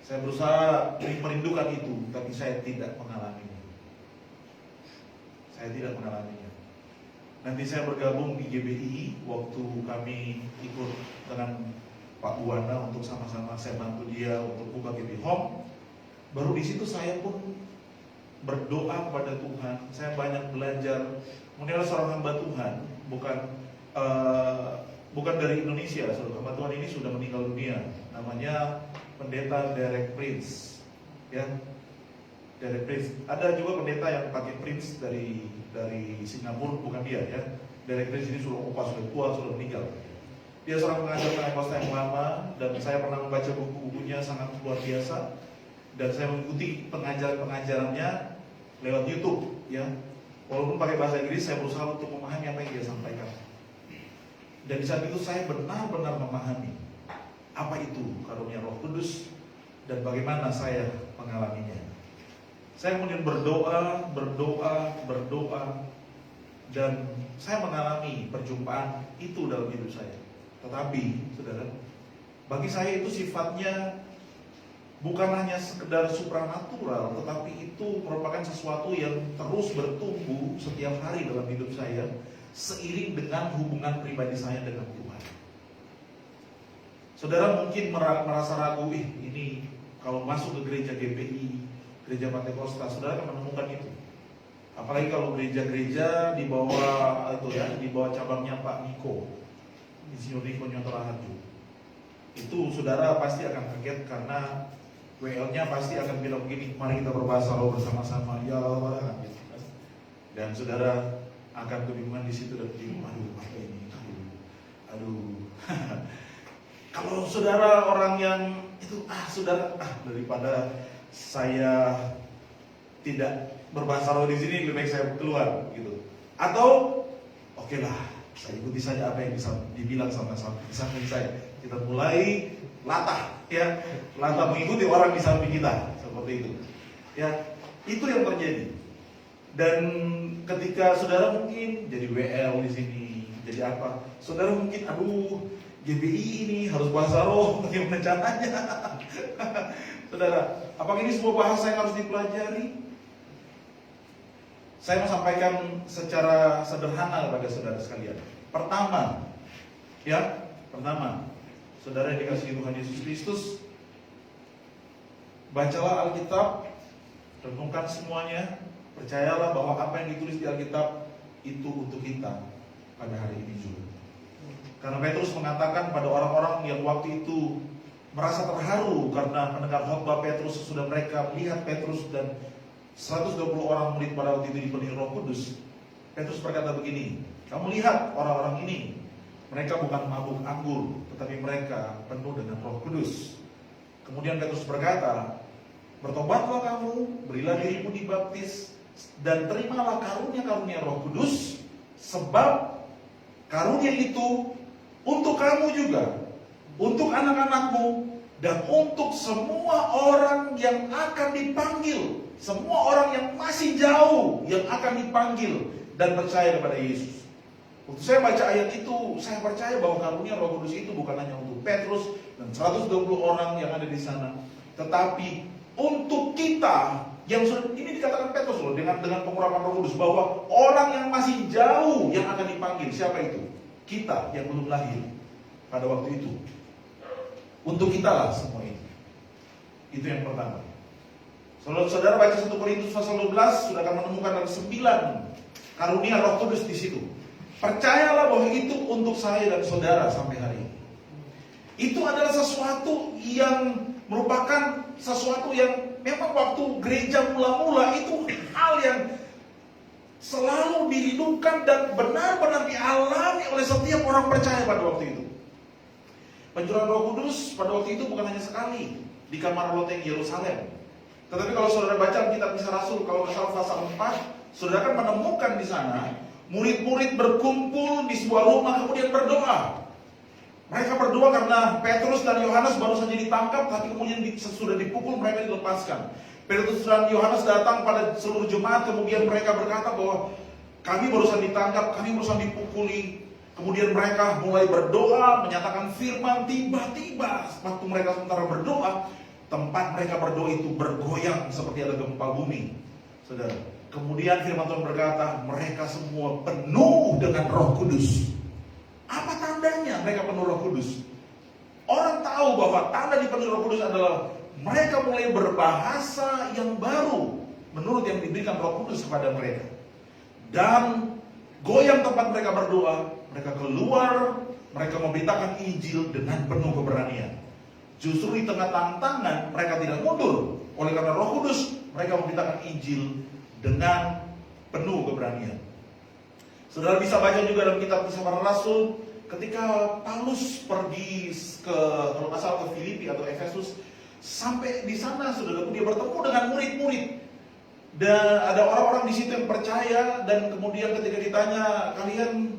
Saya berusaha merindukan itu, tapi saya tidak mengalaminya. Saya tidak mengalaminya. Nanti saya bergabung di GBI waktu kami ikut dengan Pak Buwana untuk sama-sama saya bantu dia untuk buka GBI Home. Baru di situ saya pun berdoa kepada Tuhan. Saya banyak belajar. Kemudian seorang hamba Tuhan, bukan dari Indonesia, hamba Tuhan ini sudah meninggal dunia. Namanya Pendeta Derek Prince, ya. Derek Prince. Ada juga pendeta yang pakai Prince dari Singapura, bukan dia, ya. Derek Prince ini sudah tua, sudah meninggal. Dia seorang pengajar Pantekosta yang lama, dan saya pernah membaca buku-bukunya, sangat luar biasa. Dan saya mengikuti pengajarannya lewat YouTube, ya. Walaupun pakai bahasa Inggris, saya berusaha untuk memahami apa yang dia sampaikan. Dan di saat itu saya benar-benar memahami apa itu karunia Roh Kudus dan bagaimana saya mengalaminya. Saya kemudian berdoa, dan saya mengalami perjumpaan itu dalam hidup saya. Tetapi, saudara, bagi saya itu sifatnya bukan hanya sekedar supranatural, tetapi itu merupakan sesuatu yang terus bertumbuh setiap hari dalam hidup saya, seiring dengan hubungan pribadi saya dengan Tuhan. Saudara mungkin merasa ragu, ini kalau masuk ke gereja GPI, gereja Pantekosta, saudara akan menemukan itu. Apalagi kalau gereja-gereja di bawah itu, ya, di bawah cabangnya Pak Niko, Insinyur Niko Nyoto Raharjo. Itu saudara pasti akan kaget karena WL-nya pasti akan bilang begini, mari kita berbahasa roh bersama-sama, ya Allah. Dan saudara akan kebingungan di situ dan bingung, apa ini, aduh. Kalau saudara orang yang itu, saudara, daripada saya tidak berbahasa roh di sini, lebih baik saya keluar, gitu. Atau, oke lah, saya ikuti saja apa yang bisa dibilang sama samping saya. Kita mulai latah, ya, latah mengikuti orang di samping kita, seperti itu. Ya, itu yang terjadi. Dan ketika saudara mungkin jadi WL di sini, jadi apa? Saudara mungkin, GBI ini harus bahasa roh, bagaimana caranya? Saudara, apakah ini sebuah bahasa yang harus dipelajari? Saya mau sampaikan secara sederhana kepada saudara sekalian. Pertama, saudara yang dikasihi Tuhan Yesus Kristus, bacalah Alkitab, renungkan semuanya, percayalah bahwa apa yang ditulis di Alkitab itu untuk kita pada hari ini juga. Karena Petrus mengatakan pada orang-orang yang waktu itu merasa terharu karena mendengar khotbah Petrus sesudah mereka melihat Petrus dan 120 orang murid pada waktu itu dipenuhi Roh Kudus. Petrus berkata begini, kamu lihat orang-orang ini, mereka bukan mabuk anggur, tetapi mereka penuh dengan Roh Kudus. Kemudian Petrus berkata, bertobatlah kamu, berilah dirimu dibaptis, dan terimalah karunia-karunia Roh Kudus, sebab karunia itu untuk kamu juga, untuk anak-anakmu, dan untuk semua orang yang akan dipanggil, semua orang yang masih jauh yang akan dipanggil dan percaya kepada Yesus. Waktu saya baca ayat itu, saya percaya bahwa karunia Roh Kudus itu bukan hanya untuk Petrus dan 120 orang yang ada di sana, tetapi untuk kita yang sudah, ini dikatakan Petrus loh dengan pengurapan Roh Kudus, bahwa orang yang masih jauh yang akan dipanggil. Siapa itu? Kita yang belum lahir pada waktu itu. Untuk kita lah semua itu. Itu yang pertama. Saudara baca 1 Korintus pasal 12 sudah akan menemukan ada 9 karunia Roh Kudus di situ. Percayalah bahwa itu untuk saya dan saudara sampai hari ini. Itu adalah sesuatu yang merupakan sesuatu yang memang waktu gereja mula-mula itu hal yang selalu dirindukan dan benar-benar dialami oleh setiap orang percaya pada waktu itu. Pencurahan Roh Kudus pada waktu itu bukan hanya sekali di kamar loteng Yerusalem. Tetapi kalau saudara baca kitab Kisah Rasul, kalau masalah pasal 4, saudara akan menemukan di sana murid-murid berkumpul di sebuah rumah kemudian berdoa. Mereka berdoa karena Petrus dan Yohanes baru saja ditangkap, tapi kemudian sudah dipukul, mereka dilepaskan. Petrus dan Yohanes datang pada seluruh jemaat, kemudian mereka berkata bahwa kami barusan ditangkap, kami barusan dipukuli. Kemudian mereka mulai berdoa, menyatakan firman. Tiba-tiba waktu mereka sementara berdoa, tempat mereka berdoa itu bergoyang seperti ada gempa bumi. Saudara, kemudian firman Tuhan berkata, mereka semua penuh dengan Roh Kudus. Apa tandanya mereka penuh Roh Kudus? Orang tahu bahwa tanda dipenuhi Roh Kudus adalah mereka mulai berbahasa yang baru menurut yang diberikan Roh Kudus kepada mereka. Dan goyang tempat mereka berdoa, mereka keluar, mereka memberitakan Injil dengan penuh keberanian. Justru di tengah tantangan mereka tidak mundur. Oleh karena Roh Kudus, mereka memberitakan Injil dengan penuh keberanian. Saudara bisa baca juga dalam kitab Kisah Para Rasul, ketika Paulus pergi ke, kalau nggak salah, ke Filipi atau Efesus, sampai di sana saudara, dia bertemu dengan murid-murid. Dan ada orang-orang di situ yang percaya, dan kemudian ketika ditanya, kalian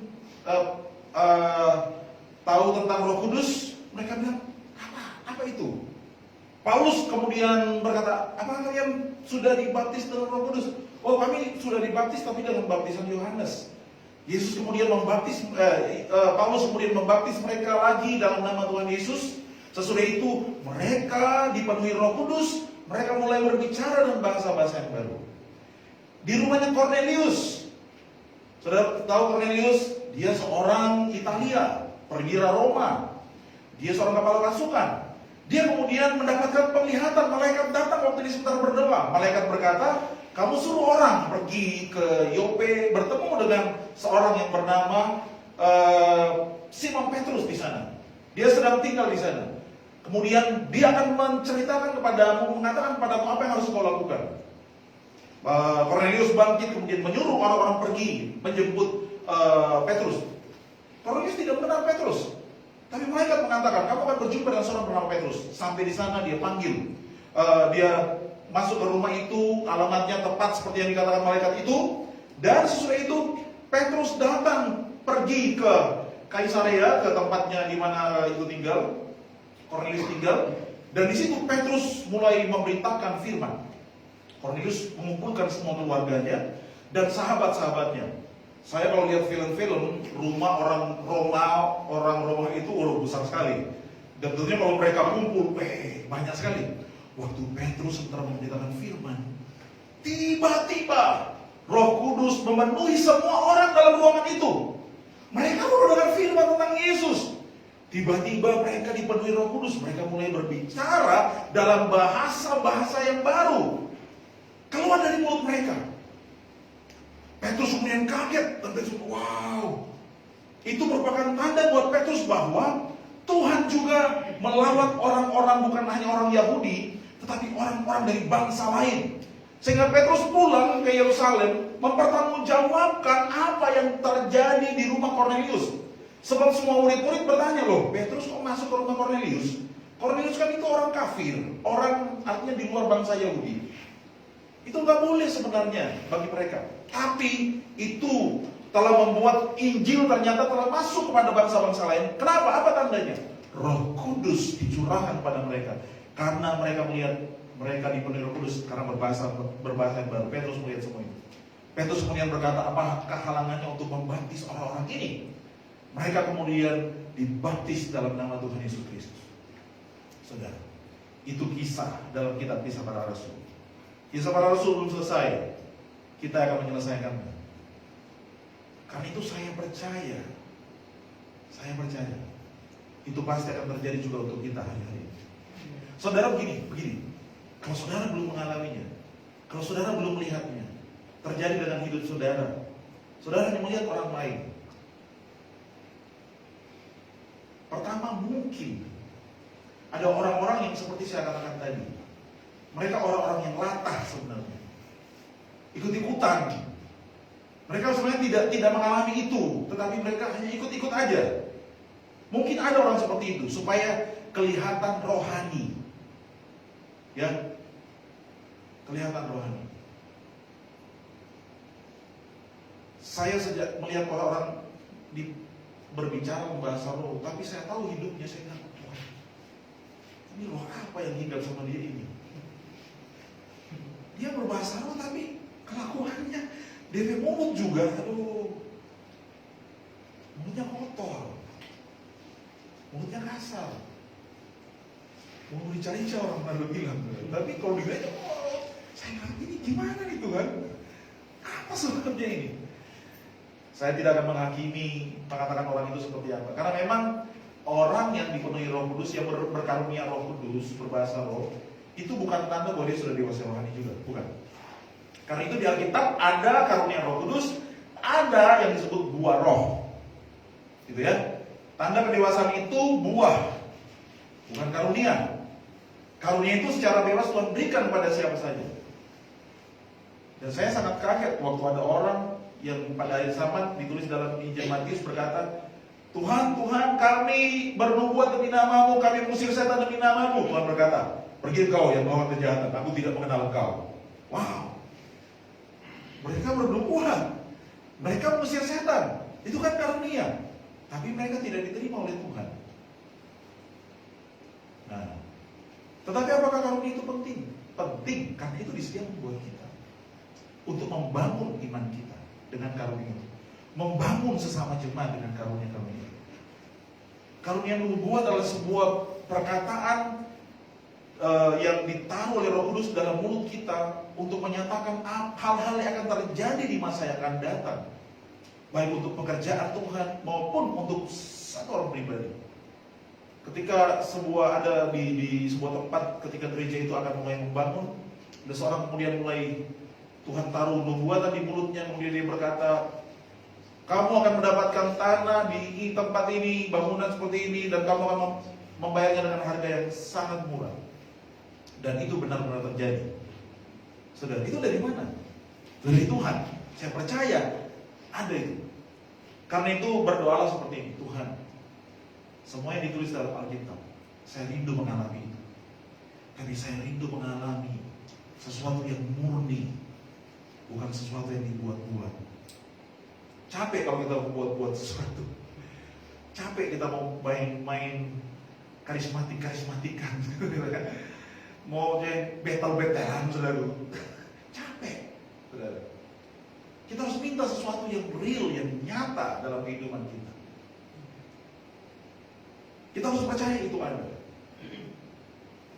tahu tentang Roh Kudus? Mereka bilang, apa itu? Paulus kemudian berkata, apa kalian sudah dibaptis dengan Roh Kudus? Oh, kami sudah dibaptis tapi dengan baptisan Yohanes. Yesus kemudian membaptis, Paulus kemudian membaptis mereka lagi dalam nama Tuhan Yesus. Sesudah itu mereka dipenuhi Roh Kudus, mereka mulai berbicara dengan bahasa-bahasa yang baru. Di rumahnya Cornelius, saudara tahu Cornelius? Dia seorang Italia, perwira Roma. Dia seorang kepala pasukan. Dia kemudian mendapatkan penglihatan, malaikat datang waktu dia sebentar berdoa. Malaikat berkata, kamu suruh orang pergi ke Yope, bertemu dengan seorang yang bernama Simon Petrus di sana. Dia sedang tinggal di sana. Kemudian dia akan menceritakan kepadamu, mengatakan kepadamu apa yang harus kau lakukan. Cornelius bangkit kemudian menyuruh orang-orang pergi menjemput Petrus. Cornelius tidak mengenal Petrus, tapi malaikat mengatakan kamu akan berjumpa dengan seorang bernama Petrus. Sampai di sana dia panggil, dia masuk ke rumah itu, alamatnya tepat seperti yang dikatakan malaikat itu. Dan sesudah itu Petrus datang pergi ke Kaisarea, ke tempatnya di mana itu tinggal, Cornelius tinggal. Dan di situ Petrus mulai memberitakan firman. Cornelius mengumpulkan semua keluarganya dan sahabat-sahabatnya. Saya kalau lihat film-film, rumah orang Roma itu besar sekali. Dan tentunya kalau mereka kumpul, banyak sekali. Waktu Petrus sedang memberitakan firman, tiba-tiba Roh Kudus memenuhi semua orang dalam ruangan itu. Mereka baru dengar firman tentang Yesus. Tiba-tiba mereka dipenuhi Roh Kudus. Mereka mulai berbicara dalam bahasa-bahasa yang baru keluar dari mulut mereka. Petrus kemudian kaget dan Petrus, wow. Itu merupakan tanda buat Petrus bahwa Tuhan juga melawat orang-orang, bukan hanya orang Yahudi, tetapi orang-orang dari bangsa lain. Sehingga Petrus pulang ke Yerusalem mempertanggungjawabkan apa yang terjadi di rumah Kornelius. Sebab semua murid-murid bertanya, loh, Petrus kok masuk ke rumah Kornelius? Kornelius kan itu orang kafir, orang artinya di luar bangsa Yahudi. Itu nggak boleh sebenarnya bagi mereka. Tapi itu telah membuat Injil ternyata telah masuk kepada bangsa-bangsa lain. Kenapa? Apa tandanya? Roh Kudus dicurahkan pada mereka. Karena mereka melihat mereka dipenuhi Roh Kudus karena berbahasa yang baru. Petrus melihat semua itu. Petrus kemudian berkata, apakah halangannya untuk membaptis orang-orang ini? Mereka kemudian dibaptis dalam nama Tuhan Yesus Kristus. Saudara, itu kisah dalam kitab Kisah Para Rasul. Kisah Para Rasul belum selesai. Kita akan menyelesaikannya. Karena itu saya percaya itu pasti akan terjadi juga untuk kita hari-hari ini. Saudara begini, kalau saudara belum mengalaminya, kalau saudara belum melihatnya, terjadi dengan hidup saudara, saudara hanya melihat orang lain. Pertama, mungkin ada orang-orang yang seperti saya katakan tadi, mereka orang-orang yang latah sebenarnya, ikut-ikutan. Mereka sebenarnya tidak mengalami itu, tetapi mereka hanya ikut-ikut aja. Mungkin ada orang seperti itu supaya kelihatan rohani, ya, kelihatan rohani. Saya sejak melihat orang-orang berbicara bahasa roh, tapi saya tahu hidupnya, saya bilang, wah, ini roh apa yang hinggap sama dia ini? Dia berbahasa roh tapi kelakuannya DP mulut juga, aduh, mulutnya kotor, mulutnya kasar, mau rica-rica orang pernah bilang. Tapi kalau dilihat, saya ngerti ini gimana nih Tuhan? Apa sebabnya ini? Saya tidak akan menghakimi, mengatakan orang itu seperti apa. Karena memang orang yang dipenuhi Roh Kudus, yang berkarunia Roh Kudus, berbahasa roh, itu bukan tanda bahwa dia sudah dewasa rohani juga, bukan. Karena itu di Alkitab ada karunia Roh Kudus, ada yang disebut buah roh. Gitu ya. Tanda kedewasaan itu buah, bukan karunia. Karunia itu secara bebas Tuhan berikan pada siapa saja. Dan saya sangat kaget waktu ada orang yang pada akhir zaman ditulis dalam Injil Matius berkata, Tuhan, kami bernubuat demi nama-Mu, kami mengusir setan demi nama-Mu. Tuhan berkata, pergi engkau yang melawan kejahatan, aku tidak mengenal engkau. Wow. Mereka bernubuat, mereka mengusir setan, itu kan karunia. Tapi mereka tidak diterima oleh Tuhan. Nah, tetapi apakah karunia itu penting? Penting, karena itu disediakan buat kita untuk membangun iman kita dengan karunia itu, membangun sesama jemaat dengan karunia-karunia. Karunia nubuat adalah sebuah perkataan yang ditaruh oleh Roh Kudus dalam mulut kita untuk menyatakan hal-hal yang akan terjadi di masa yang akan datang, baik untuk pekerjaan Tuhan maupun untuk satu orang pribadi. Ketika ada di sebuah tempat, ketika gereja itu akan mulai membangun, ada seorang kemudian mulai Tuhan taruh nubuatan di mulutnya, kemudian dia berkata, kamu akan mendapatkan tanah di tempat ini, bangunan seperti ini, dan kamu akan membayarnya dengan harga yang sangat murah. Dan itu benar-benar terjadi. Saudara, itu dari mana? Dari Tuhan. Saya percaya ada itu. Karena itu berdoalah seperti ini, Tuhan, semua yang ditulis dalam Alkitab, saya rindu mengalami itu. Tapi saya rindu mengalami sesuatu yang murni, bukan sesuatu yang dibuat-buat. Capek kalau kita buat-buat sesuatu. Capek kita mau main karismatikan. Mau jadi battle-battlean, saudara. Capek, saudara. Kita harus minta sesuatu yang real, yang nyata dalam kehidupan kita. Kita harus percaya itu ada.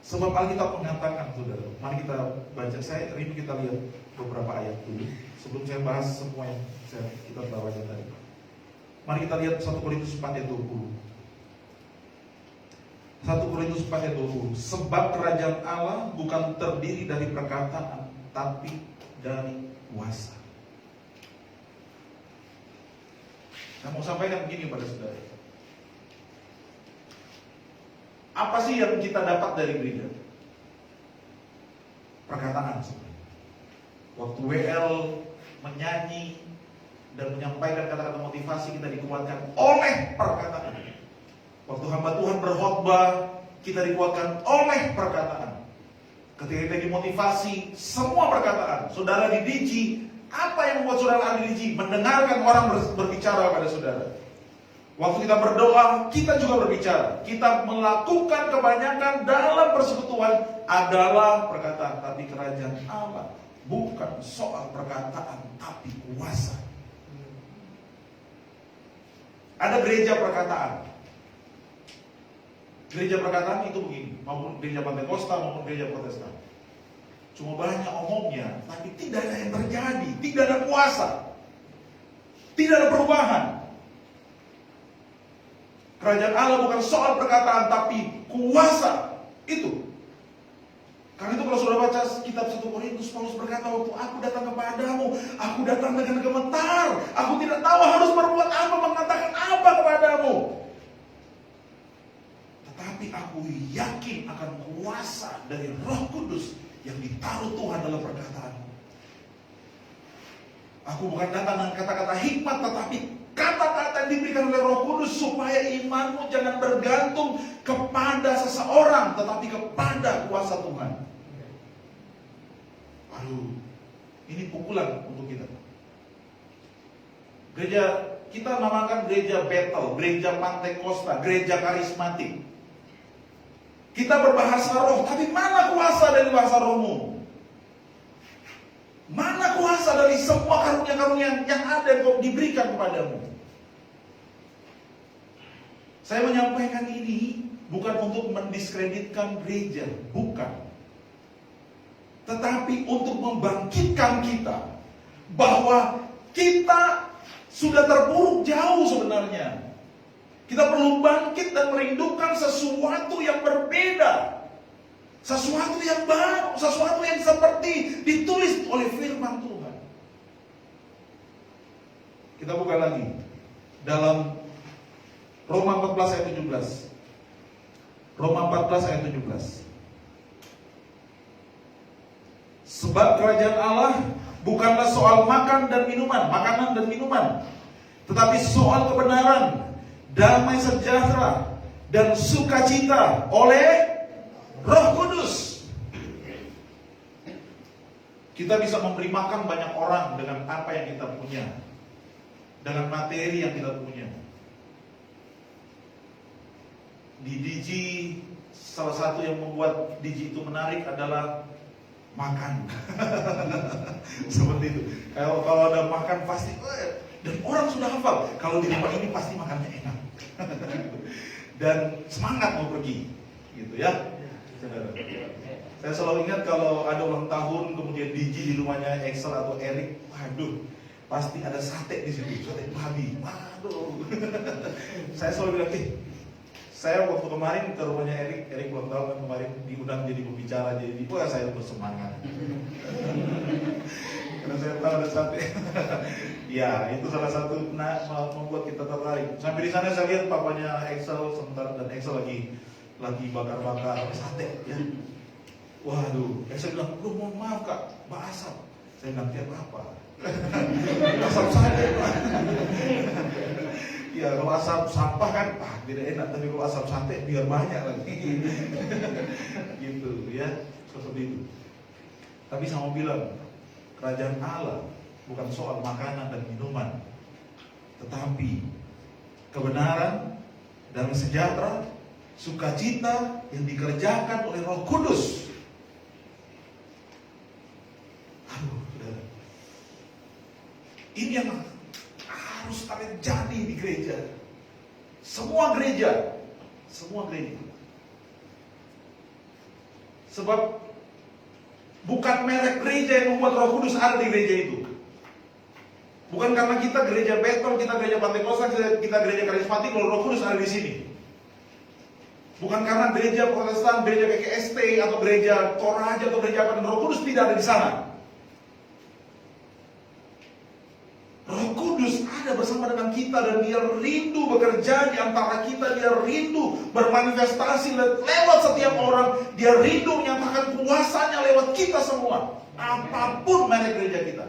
Sebab Alkitab mengatakan, saudara, mari kita baca. Saya rindu kita lihat beberapa ayat dulu sebelum saya bahas semua yang kita baca tadi. Mari kita lihat 1 Korintus 4 ayat 20. 1 Korintus 4 ayat 20. Sebab kerajaan Allah bukan terdiri dari perkataan, tapi dari kuasa. Saya mau sampaikan begini pada saudara. Apa sih yang kita dapat dari gereja? Perkataan sebenarnya. Waktu WL menyanyi dan menyampaikan kata-kata motivasi, kita dikuatkan oleh perkataan. Waktu hamba Tuhan berkhotbah, kita dikuatkan oleh perkataan. Ketika kita dimotivasi, semua perkataan. Saudara di DG, apa yang membuat saudara ada di DG? Mendengarkan orang berbicara pada saudara. Waktu kita berdoa, kita juga berbicara. Kita melakukan kebanyakan dalam persekutuan adalah perkataan. Tapi kerajaan Allah bukan soal perkataan, tapi kuasa. Ada gereja perkataan. Gereja perkataan itu begini, maupun gereja Pentakosta maupun gereja Protestan. Cuma banyak omongnya, tapi tidak ada yang terjadi, tidak ada kuasa, tidak ada perubahan. Kerajaan Allah bukan soal perkataan, tapi kuasa. Itu. Karena itu kalau saudara baca kitab 1 Korintus, Paulus berkata, waktu aku datang kepadamu, aku datang dengan gemetar. Aku tidak tahu harus berbuat apa, mengatakan apa kepadamu. Tetapi aku yakin akan kuasa dari Roh Kudus yang ditaruh Tuhan dalam perkataanmu. Aku bukan datang dengan kata-kata hikmat, tetapi kata-kata yang diberikan oleh Roh Kudus supaya imanmu jangan bergantung kepada seseorang, tetapi kepada kuasa Tuhan. Aduh, ini pukulan untuk kita. Gereja kita namakan gereja Bethel, gereja Pentakosta, gereja karismatik. Kita berbahasa roh, tapi mana kuasa dari bahasa rohmu? Mana kuasa dari semua karunia-karunia yang ada yang diberikan kepadamu? Saya menyampaikan ini bukan untuk mendiskreditkan gereja, bukan. Tetapi untuk membangkitkan kita bahwa kita sudah terpuruk jauh sebenarnya. Kita perlu bangkit dan merindukan sesuatu yang berbeda. Sesuatu yang baru, sesuatu yang seperti ditulis oleh firman Tuhan. Kita buka lagi dalam Roma 14 ayat 17. Roma 14 ayat 17. Sebab kerajaan Allah bukanlah soal makan dan minuman, makanan dan minuman, tetapi soal kebenaran, damai sejahtera, dan sukacita oleh Roh Kudus. Kita bisa memberi makan banyak orang dengan apa yang kita punya, dengan materi yang kita punya. Di DG, salah satu yang membuat DG itu menarik adalah makan. Seperti itu. Kalau ada makan pasti, dan orang sudah hafal, kalau di rumah ini pasti makannya enak. Dan semangat mau pergi, gitu ya. Saya selalu ingat kalau ada ulang tahun, kemudian DG di rumahnya Excel atau Erik, waduh, pasti ada sate di situ, sate babi. Waduh. Saya selalu bilang, saya waktu kemarin ke rumahnya Erik ulang tahun kemarin diundang jadi pembicara, jadi saya bersemangat. Karena saya tahu ada sate. Ya, itu salah satu membuat kita tertarik. Sampai di sana saya lihat papanya Excel sebentar, dan Excel lagi bakar-bakar sate ya. Waduh, Excel bilang, mohon maaf kak, Mbak Asap. Saya bilang, tiap apa? Asap sate Pak. Ya kalau asap sampah kan tidak enak, tapi kalau asap sate biar banyak lagi. Gitu ya, seperti itu. Tapi saya mau bilang, kerajaan Allah bukan soal makanan dan minuman, tetapi kebenaran dan sejahtera, sukacita yang dikerjakan oleh Roh Kudus. harus terjadi di gereja. Semua gereja. Sebab bukan merek gereja yang membuat Roh Kudus ada di gereja itu. Bukan karena kita gereja Betel, kita gereja Pantekosta, kita gereja karismatik, lalu Roh Kudus ada di sini. Bukan karena gereja Protestan, gereja PKST, atau gereja Toraja, atau gereja apa, dan Roh Kudus tidak ada di sana. Roh Kudus ada bersama dengan kita dan Dia rindu bekerja di antara kita. Dia rindu bermanifestasi lewat setiap orang. Dia rindu menyatakan kuasanya lewat kita semua. Apapun merek gereja kita.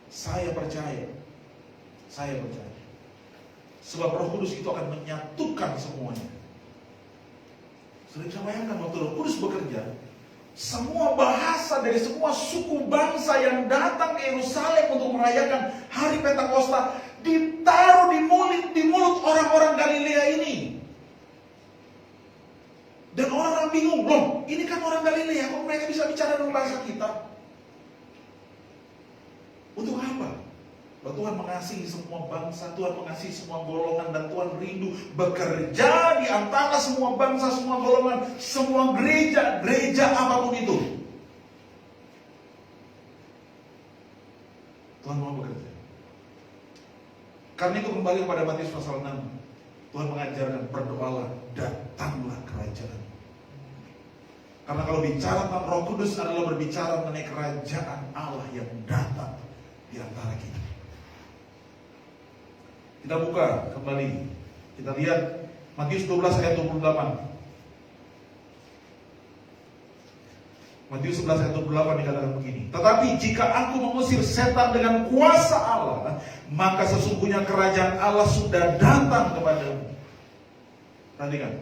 Saya percaya. Sebab Roh Kudus itu akan menyatukan semuanya. Sudah bisa bayangkan waktu Roh Kudus bekerja, semua bahasa dari semua suku bangsa yang datang ke Yerusalem untuk merayakan hari Pentakosta ditaruh di mulut orang-orang Galilea ini. Dan orang-orang bingung, loh ini kan orang Galilea, kok mereka bisa bicara dalam bahasa kita? Untuk apa? Bahwa Tuhan mengasihi semua bangsa, Tuhan mengasihi semua golongan, dan Tuhan rindu bekerja di antara semua bangsa, semua golongan, semua gereja apapun itu. Tuhan mau bekerja. Karena itu kembali kepada Matius pasal 6. Tuhan mengajarkan, berdoalah, datanglah kerajaan. Karena kalau bicara tentang Roh Kudus adalah berbicara mengenai kerajaan Allah yang datang di antara kita. Kita buka kembali. Kita lihat Matius 12 ayat 28. Matius 11 ayat 28 dikatakan begini. Tetapi jika aku mengusir setan dengan kuasa Allah, maka sesungguhnya kerajaan Allah sudah datang kepadamu. Perhatikan.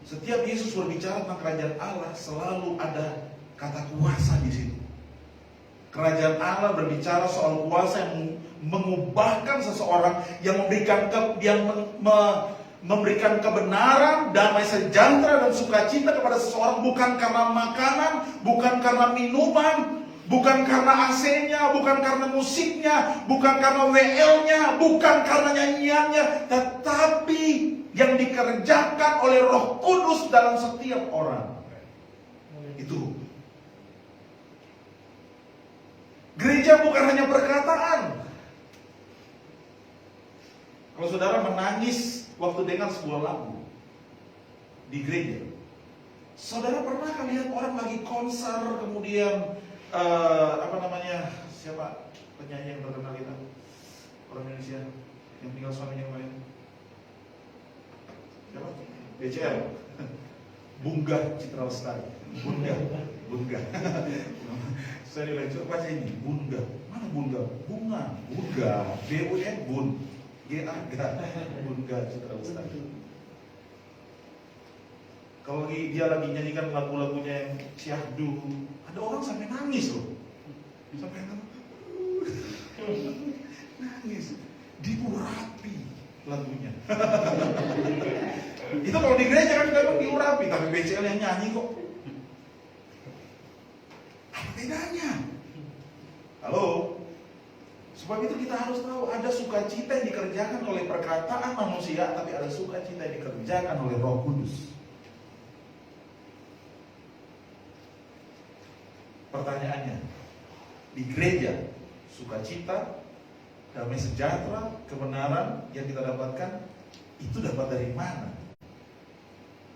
Setiap Yesus berbicara tentang kerajaan Allah, selalu ada kata kuasa di situ. Kerajaan Allah berbicara soal kuasa yang mengubahkan seseorang, yang memberikan kebenaran, damai sejahtera dan sukacita kepada seseorang, bukan karena makanan, bukan karena minuman, bukan karena AC-nya, bukan karena musiknya, bukan karena WL-nya, bukan karena nyanyiannya, tetapi yang dikerjakan oleh Roh Kudus dalam setiap orang. Itu gereja bukan hanya perkataan. Kalau saudara menangis waktu dengar sebuah lagu di gereja, saudara pernah kan lihat orang lagi konser, kemudian siapa penyanyi yang terkenal kita, orang Indonesia yang tinggal suaminya kemarin, siapa? BCL, Bunga Citra Lestari, Bunga. Saya dilecur baca ini, Bunga, mana Bunga? Bunga, BUN, Bun. Bunga Citra Lestari. Kalau dia lagi nyanyikan lagu-lagunya yang syahdu, ada orang sampai nangis loh. Sampai nangis. Diurapi lagunya. Itu kalau di gereja kan memang diurapi, tapi BCL yang nyanyi kok. Apa bedanya? Halo? Sebab itu kita harus tahu ada sukacita yang dikerjakan oleh perkataan manusia, tapi ada sukacita yang dikerjakan oleh Roh Kudus. Pertanyaannya, di gereja sukacita, damai sejahtera, kebenaran yang kita dapatkan itu dapat dari mana?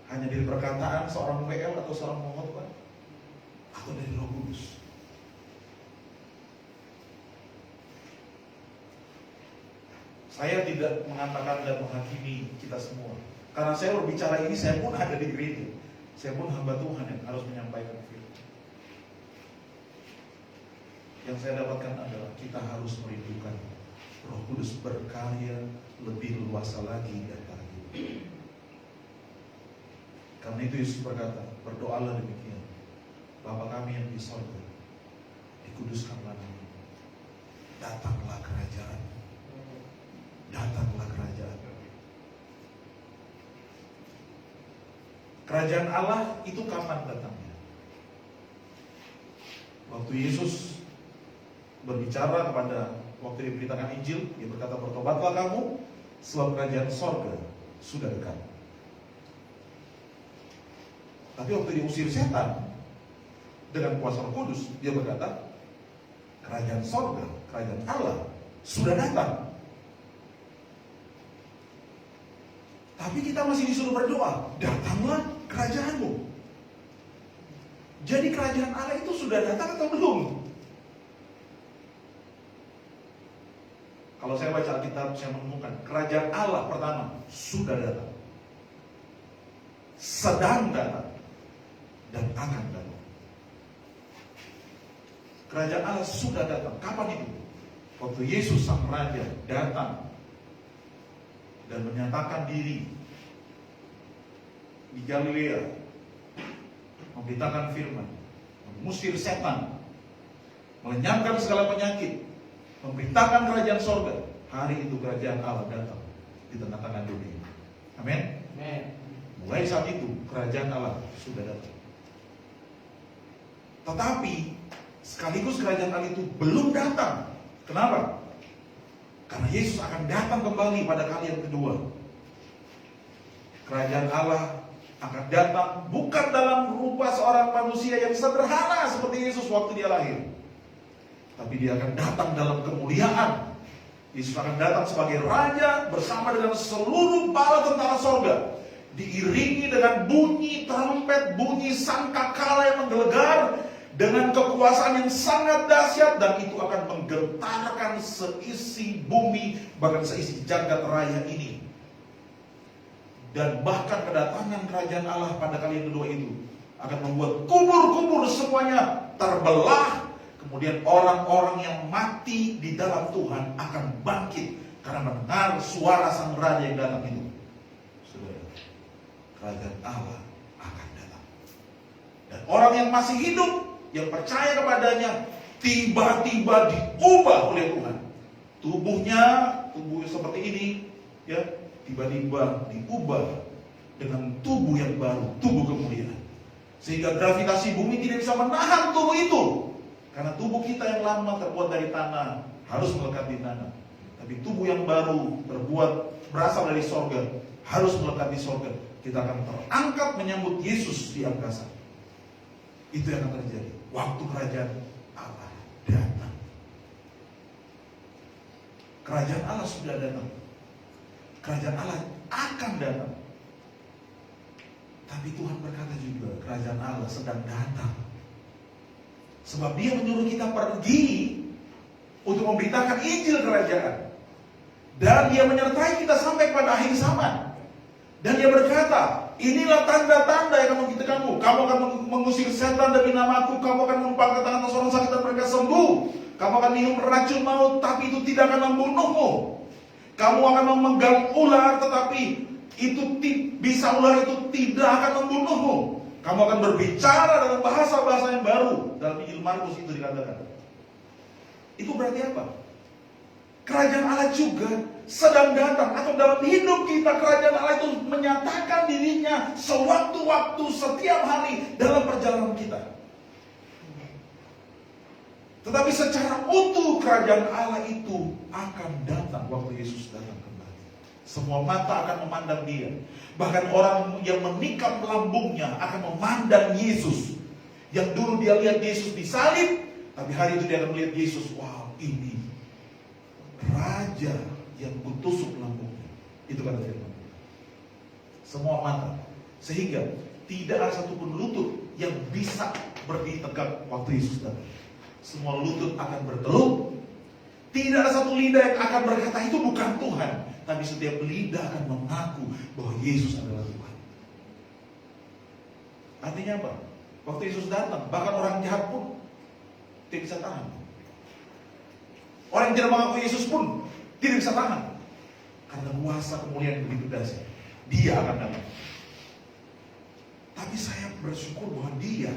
Hanya dari perkataan seorang WL atau seorang pengkhotbah, atau dari Roh Kudus? Saya tidak mengatakan dan menghakimi kita semua. Karena saya berbicara ini, saya pun ada di gereja. Saya pun hamba Tuhan yang harus menyampaikan firman. Yang saya dapatkan adalah kita harus merindukan Roh Kudus berkarya lebih luas lagi di antara kita. Karena itu Yesus berkata, berdoalah demikian. Bapa kami yang di sorga, dikuduskanlah namamu. Datanglah kerajaan. Datanglah kerajaan. Kerajaan Allah itu kapan datangnya? Waktu Yesus berbicara kepada waktu diberitakan Injil, dia berkata, bertobatlah kamu, sebab kerajaan sorga sudah dekat. Tapi waktu diusir setan dengan kuasa Roh Kudus, dia berkata, kerajaan sorga, kerajaan Allah sudah datang. Tapi kita masih disuruh berdoa, datanglah kerajaanmu. Jadi kerajaan Allah itu sudah datang atau belum? Kalau saya baca Alkitab, saya menemukan kerajaan Allah pertama sudah datang, sedang datang, dan akan datang. Kerajaan Allah sudah datang. Kapan itu? Waktu Yesus Sang Raja datang dan menyatakan diri di Galilea, memberitakan firman, mengusir setan, melenyapkan segala penyakit, memberitakan kerajaan sorga. Hari itu kerajaan Allah datang di tengah-tengah dunia. Amin. Mulai saat itu kerajaan Allah sudah datang. Tetapi sekaligus kerajaan Allah itu belum datang. Kenapa? Karena Yesus akan datang kembali pada kali yang kedua. Kerajaan Allah akan datang bukan dalam rupa seorang manusia yang sederhana seperti Yesus waktu dia lahir, tapi dia akan datang dalam kemuliaan. Yesus akan datang sebagai Raja bersama dengan seluruh bala tentara sorga, diiringi dengan bunyi trompet, bunyi sangkakala yang menggelegar, dengan kekuasaan yang sangat dahsyat, dan itu akan menggetarkan seisi bumi, bahkan seisi jagat raya ini. Dan bahkan kedatangan kerajaan Allah pada kali yang kedua itu akan membuat kubur-kubur semuanya terbelah. Kemudian orang-orang yang mati di dalam Tuhan akan bangkit karena mendengar suara Sang Raja yang datang itu. Saudara, kerajaan Allah akan datang. Dan orang yang masih hidup, yang percaya kepadanya, tiba-tiba diubah oleh Tuhan. Tubuhnya, tubuh seperti ini, ya, tiba-tiba diubah dengan tubuh yang baru, tubuh kemuliaan. Sehingga gravitasi bumi tidak bisa menahan tubuh itu. Karena tubuh kita yang lama terbuat dari tanah, harus melekat di tanah. Tapi tubuh yang baru berasal dari sorga, harus melekat di sorga. Kita akan terangkat menyambut Yesus di angkasa. Itu yang akan terjadi waktu kerajaan Allah datang. Kerajaan Allah sudah datang. Kerajaan Allah akan datang. Tapi Tuhan berkata juga, kerajaan Allah sedang datang. Sebab Dia menyuruh kita pergi untuk memberitakan Injil kerajaan. Dan Dia menyertai kita sampai pada akhir zaman. Dan Dia berkata, inilah tanda-tanda yang akan mengikuti kamu. Kamu akan mengusir setan demi namaku. Kamu akan menumpangkan tangan seorang sakit dan mereka sembuh. Kamu akan minum racun maut, tapi itu tidak akan membunuhmu. Kamu akan memegang ular, tetapi ular itu tidak akan membunuhmu. Kamu akan berbicara dalam bahasa-bahasa yang baru. Dalam Injil Markus itu dikatakan. Itu berarti apa? Kerajaan Allah juga sedang datang. Atau dalam hidup kita, kerajaan Allah itu menyatakan dirinya sewaktu-waktu, setiap hari dalam perjalanan kita. Tetapi secara utuh kerajaan Allah itu akan datang waktu Yesus datang kembali. Semua mata akan memandang Dia. Bahkan orang yang menikam lambungnya akan memandang Yesus. Yang dulu dia lihat Yesus disalib, tapi hari itu dia akan melihat Yesus. Wow, ini Raja yang kutusuk lambungnya. Itu kata firman. Semua mata. Sehingga tidak ada satupun lutut yang bisa berdiri tegak waktu Yesus datang. Semua lutut akan berteluk. Tidak ada satu lidah yang akan berkata itu bukan Tuhan. Tapi setiap lidah akan mengaku bahwa Yesus adalah Tuhan. Artinya apa? Waktu Yesus datang, bahkan orang jahat pun tidak bisa tahan. Orang yang tidak mengaku Yesus pun tidak bisa tahan. Karena kuasa kemuliaan yang begitu dahsyat. Dia akan datang. Tapi saya bersyukur bahwa Dia,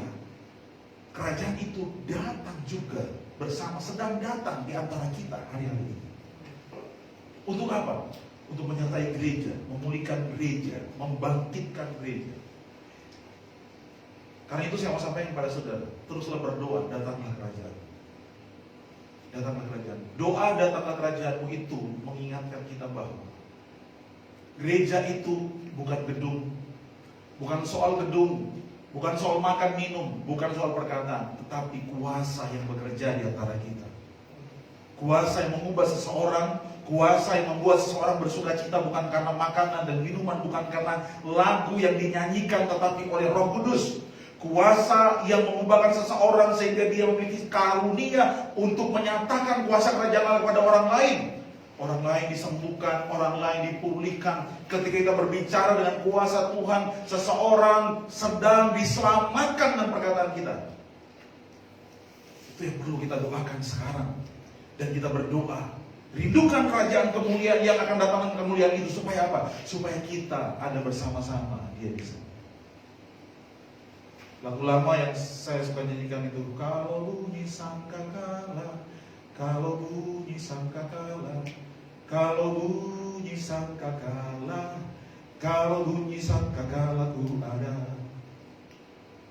kerajaan itu datang juga bersama, sedang datang di antara kita hari-hari ini. Untuk apa? Untuk menyertai gereja, memulihkan gereja, membangkitkan gereja. Karena itu saya mau sampaikan kepada saudara, teruslah berdoa, datanglah kerajaan. datanglah kerajaan. Doa datanglah kerajaanmu itu mengingatkan kita bahwa gereja itu bukan gedung, bukan soal gedung, bukan soal makan minum, bukan soal perkataan, tetapi kuasa yang bekerja di antara kita. Kuasa yang mengubah seseorang, kuasa yang membuat seseorang bersuka cita bukan karena makanan dan minuman, bukan karena lagu yang dinyanyikan, tetapi oleh Roh Kudus. Kuasa yang mengubahkan seseorang sehingga dia memiliki karunia untuk menyatakan kuasa kerajaan Allah kepada orang lain. Orang lain disembuhkan, orang lain dipulihkan. Ketika kita berbicara dengan kuasa Tuhan, seseorang sedang diselamatkan dengan perkataan kita. Itu yang perlu kita doakan sekarang. Dan kita berdoa, rindukan kerajaan kemuliaan yang akan datang dengan kemuliaan itu. Supaya apa? Supaya kita ada bersama-sama Dia di sana. Lagu lama yang saya suka nyanyikan itu, kalau bunyi sangkakala, kalau bunyi sangkakala, kalau bunyi sangkakala, kalau bunyi sangkakala ku ada.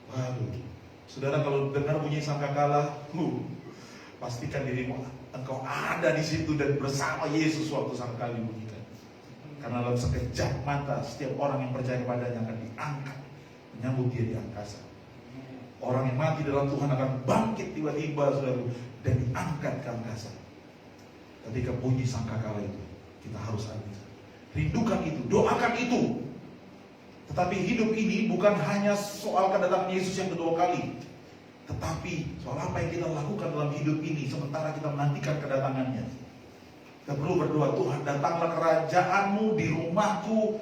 Waduh, saudara kalau dengar bunyi sangkakala, pastikan dirimu engkau ada di situ dan bersama Yesus waktu sangkakala dibunyikan. Karena dalam sekejap mata setiap orang yang percaya kepadanya akan diangkat, menyambut Dia di angkasa. Orang yang mati dalam Tuhan akan bangkit tiba-tiba, saudara, dan diangkat ke angkasa. Ketika bunyi sangkakala itu, kita harus ada. Rindukan itu, doakan itu. Tetapi hidup ini bukan hanya soal kedatangan Yesus yang kedua kali, tetapi soal apa yang kita lakukan dalam hidup ini sementara kita menantikan kedatangannya. Kita perlu berdoa, Tuhan datanglah kerajaanmu di rumahku,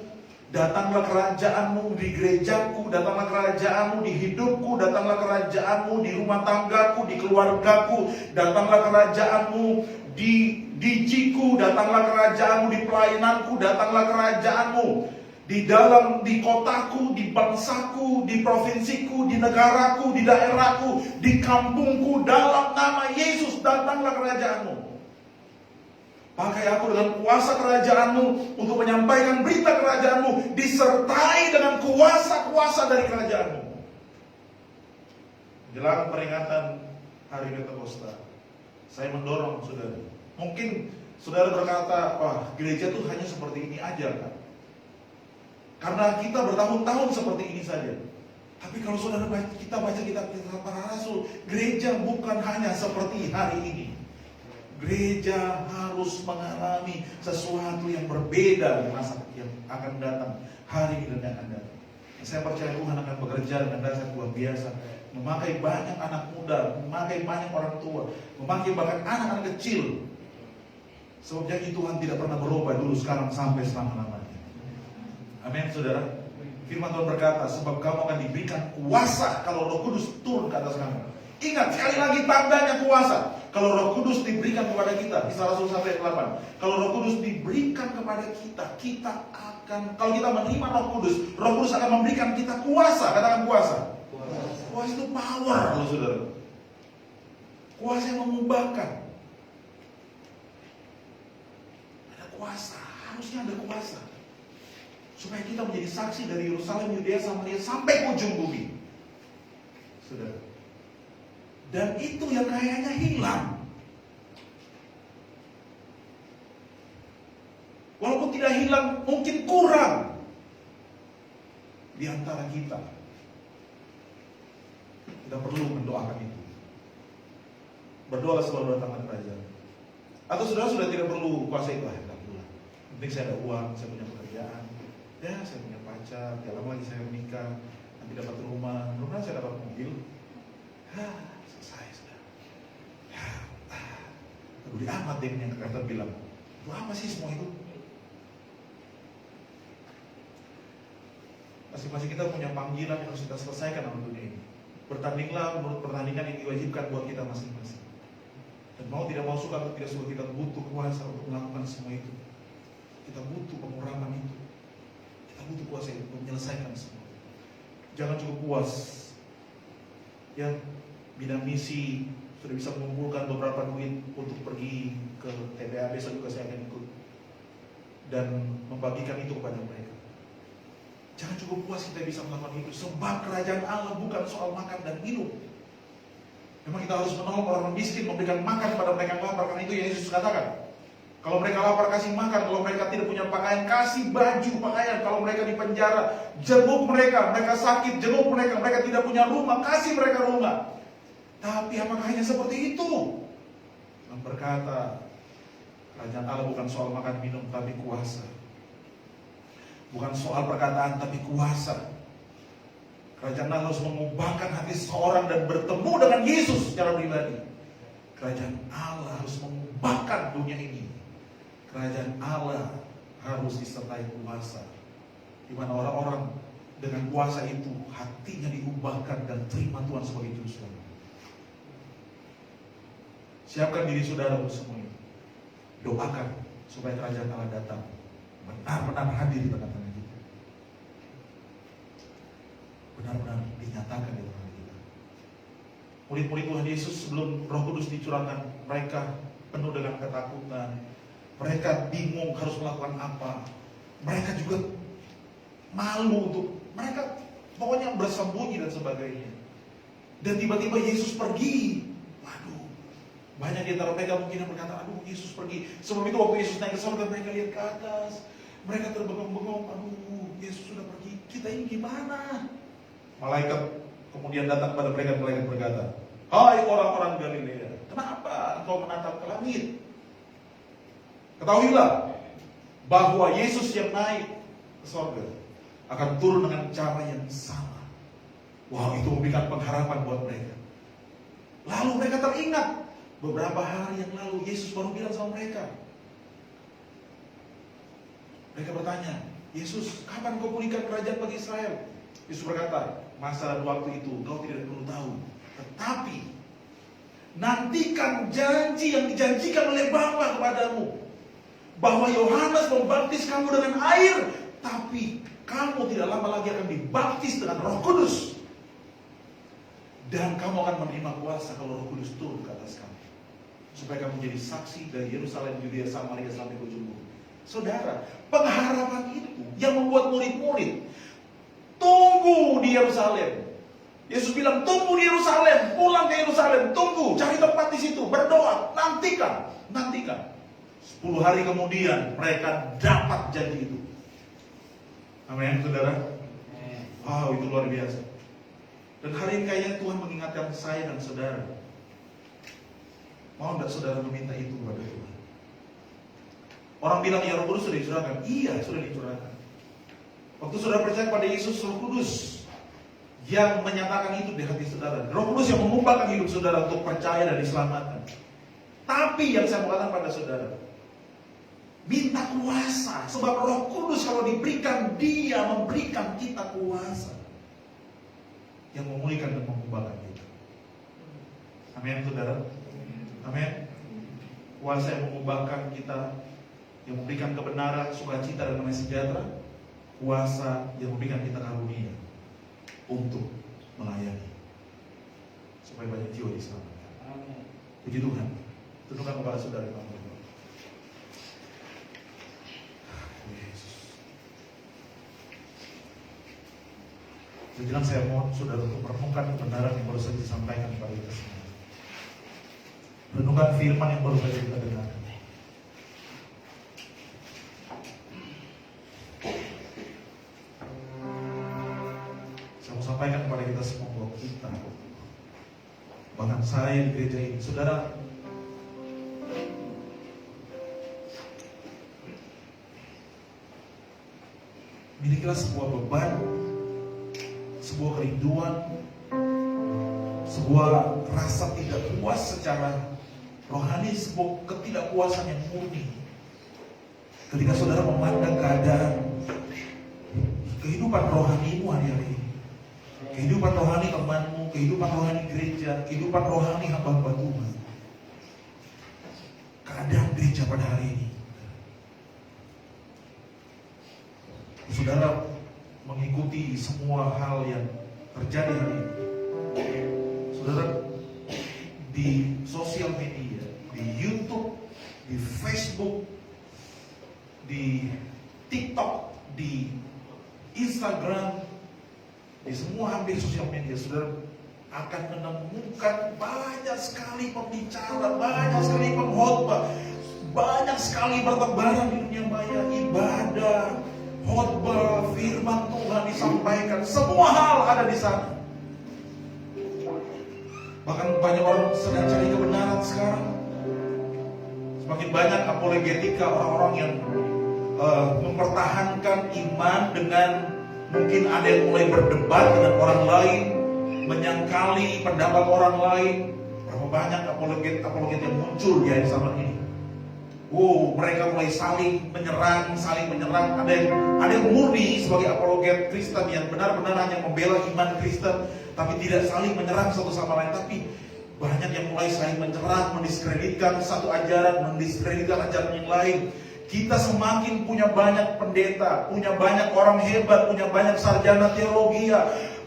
datanglah kerajaanmu di gerejaku, datanglah kerajaanmu di hidupku, datanglah kerajaanmu di rumah tanggaku, di keluargaku, datanglah kerajaanmu di dijiku, datanglah kerajaanmu di pelayananku, datanglah kerajaanmu di kotaku, di bangsaku, di provinsiku, di negaraku, di daerahku, di kampungku, dalam nama Yesus datanglah kerajaanmu. Pakai aku dengan kuasa kerajaanmu untuk menyampaikan berita kerajaanmu, disertai dengan kuasa-kuasa dari kerajaanmu. Jelang peringatan Hari Pentakosta, saya mendorong saudara. Mungkin saudara berkata, wah gereja tuh hanya seperti ini aja kan? Karena kita bertahun-tahun seperti ini saja. Tapi kalau saudara kita baca kitab para rasul, gereja bukan hanya seperti hari ini. Gereja harus mengalami sesuatu yang berbeda di masa yang akan datang, hari ini dan yang akan datang. Saya percaya Tuhan akan bekerja dengan dasar luar biasa, memakai banyak anak muda, memakai banyak orang tua, memakai bahkan anak-anak kecil. Sebabnya Tuhan tidak pernah berubah dulu, sekarang, sampai selama-lamanya. Amin, saudara. Firman Tuhan berkata, sebab kamu akan diberikan kuasa kalau Roh Kudus turun ke atas kamu. Ingat, sekali lagi tandanya kuasa. Kalau Roh Kudus diberikan kepada kita, Kisah Rasul 1 ayat 8. Kalau Roh Kudus diberikan kepada kita, kita akan, kalau kita menerima Roh Kudus akan memberikan kita kuasa. Katakan kuasa. Kuasa itu power, loh saudara. Kuasa yang mengubahkan. Ada kuasa, harusnya ada kuasa. Supaya kita menjadi saksi dari Yerusalem, Yudea, Samaria sampai ujung bumi. Saudara. Dan itu yang kayaknya hilang. Walaupun tidak hilang, mungkin kurang di antara kita. Kita perlu mendoakan itu. Berdoalah selalu datangkan kerajaan. Atau saudara sudah tidak perlu kuasa itu. Penting saya ada uang, saya punya pekerjaan, ya saya punya pacar, ya lama lagi saya menikah, nanti dapat rumah, mudah-mudahan saya dapat mobil. Selesai sudah. Peduli amat deh yang kata bilang, itu apa sih semua itu? Masing-masing kita punya panggilan yang harus kita selesaikan dalam dunia ini. Bertandinglah menurut pertandingan yang diwajibkan buat kita masing-masing. Dan mau tidak mau, suka atau tidak suka, kita butuh kuasa untuk melakukan semua itu. Kita butuh pengurangan itu. Kita butuh kuasa untuk menyelesaikan semua. Jangan cukup puas. Ya, bidang misi sudah bisa mengumpulkan beberapa duit untuk pergi ke TPA, besok juga saya akan ikut dan membagikan itu kepada mereka. Jangan cukup puas kita bisa melakukan itu, sebab kerajaan Allah bukan soal makan dan minum. Memang kita harus menolong orang miskin, memberikan makan kepada mereka yang lapar. Karena itu yang Yesus katakan. Kalau mereka lapar, kasih makan. Kalau mereka tidak punya pakaian, kasih baju, pakaian. Kalau mereka di penjara, jenguk mereka. Mereka sakit, jenguk mereka. Mereka tidak punya rumah, kasih mereka rumah. Tapi apakah hanya seperti itu? Yang berkata, kerajaan Allah bukan soal makan minum, tapi kuasa. Bukan soal perkataan, tapi kuasa. Kerajaan Allah harus mengubahkan hati seseorang dan bertemu dengan Yesus secara pribadi. Kerajaan Allah harus mengubahkan dunia ini. Kerajaan Allah harus disertai kuasa, di mana orang-orang dengan kuasa itu hatinya diubahkan dan terima Tuhan sebagai juru selamat. Siapkan diri saudara untuk semua ini. Doakan supaya kerajaan Allah datang, benar-benar hadir di tengah-tengah kita, benar-benar dinyatakan di tengah kita. Murid-murid Tuhan Yesus sebelum Roh Kudus dicurahkan, mereka penuh dengan ketakutan. Mereka bingung harus melakukan apa. Mereka juga malu untuk, mereka pokoknya bersembunyi dan sebagainya. Dan tiba-tiba Yesus pergi. Waduh, banyak di antara mereka mungkin yang berkata, aduh Yesus pergi. Sebelum itu waktu Yesus naik ke surga, mereka lihat ke atas. Mereka terbengong-bengong, aduh Yesus sudah pergi, kita ini gimana? Malaikat kemudian datang kepada mereka, malaikat berkata, hai orang-orang Galilea, kenapa engkau menatap ke langit? Ketahuilah bahwa Yesus yang naik ke surga akan turun dengan cara yang sama. Wow, itu memberikan pengharapan buat mereka. Lalu mereka teringat, beberapa hari yang lalu Yesus baru bilang sama mereka. Mereka bertanya, Yesus, kapan kau pulihkan kerajaan bagi Israel? Yesus berkata, masa dan waktu itu kau tidak perlu tahu. Tetapi nantikan janji yang dijanjikan oleh Bapa kepadamu, bahwa Yohanes membaptis kamu dengan air, tapi kamu tidak lama lagi akan dibaptis dengan Roh Kudus. Dan kamu akan menerima kuasa kalau Roh Kudus turun ke atas kamu, supaya kamu menjadi saksi dari Yerusalem, Yudea, Samaria sampai ke ujung bumi. Saudara, pengharapan itu yang membuat murid-murid tunggu di Yerusalem. Yesus bilang, tunggu di Yerusalem, pulang ke Yerusalem, tunggu, cari tempat di situ, berdoa, nantikan. 10 hari kemudian mereka dapat janji itu. Amin, saudara. Wow, itu luar biasa. Dan hari ini kayaknya Tuhan mengingatkan saya dan saudara. Mau enggak saudara meminta itu kepada Tuhan? Orang bilang ya Roh Kudus sudah dicurahkan. Iya, sudah dicurahkan. Waktu saudara percaya pada Yesus, Roh Kudus yang menyatakan itu di hati saudara. Roh Kudus yang mengubahkan hidup saudara untuk percaya dan diselamatkan. Tapi yang saya mau katakan pada saudara, minta kuasa. Sebab Roh Kudus kalau diberikan, Dia memberikan kita kuasa yang memulihkan dan mengubahkan kita. Amin, saudara. Amin. Kuasa yang mengubahkan kita, yang memberikan kebenaran, sukacita dan damai sejahtera. Kuasa yang memberikan kita karunia untuk melayani, supaya banyak jiwa diselamatkan. Amin. Puji Tuhan. Tundukkan kepada saudara Tuhan. Sejenak saya mohon saudara untuk merenungkan kebenaran yang baru saja disampaikan kepada kita semua. Renungkan firman yang baru saja kita dengar. Saya mau sampaikan kepada kita semua bahwa kita, bahkan saya di gereja ini, saudara, milikilah sebuah beban, sebuah kerinduan, sebuah rasa tidak puas secara rohani, sebuah ketidakpuasan yang murni. Ketika saudara memandang keadaan kehidupan rohanimu hari-hari ini, kehidupan rohani temanmu, kehidupan rohani gereja, kehidupan rohani hamba-hamba Tuhan, keadaan gereja pada hari ini, saudara mengikuti semua hal yang terjadi hari ini. Saudara, di sosial media, di YouTube, di Facebook, di TikTok, di Instagram, di semua hampir sosial media, saudara, akan menemukan banyak sekali pembicara, banyak sekali pengkhotbah, banyak sekali bertebaran di dunia maya, ibadah, khotbah, firman Tuhan disampaikan, semua hal ada di sana. Bahkan banyak orang sedang cari kebenaran sekarang. Semakin banyak apologetika, orang-orang yang mempertahankan iman dengan mungkin ada yang mulai berdebat dengan orang lain, menyangkali pendapat orang lain. Berapa banyak apologet yang muncul di hari zaman ini. Mereka mulai saling menyerang. Ada yang murni sebagai apologet Kristen yang benar-benar hanya membela iman Kristen, tapi tidak saling menyerang satu sama lain. Tapi banyak yang mulai saling menyerang, mendiskreditkan satu ajaran, mendiskreditkan ajaran yang lain. Kita semakin punya banyak pendeta, punya banyak orang hebat, punya banyak sarjana teologi.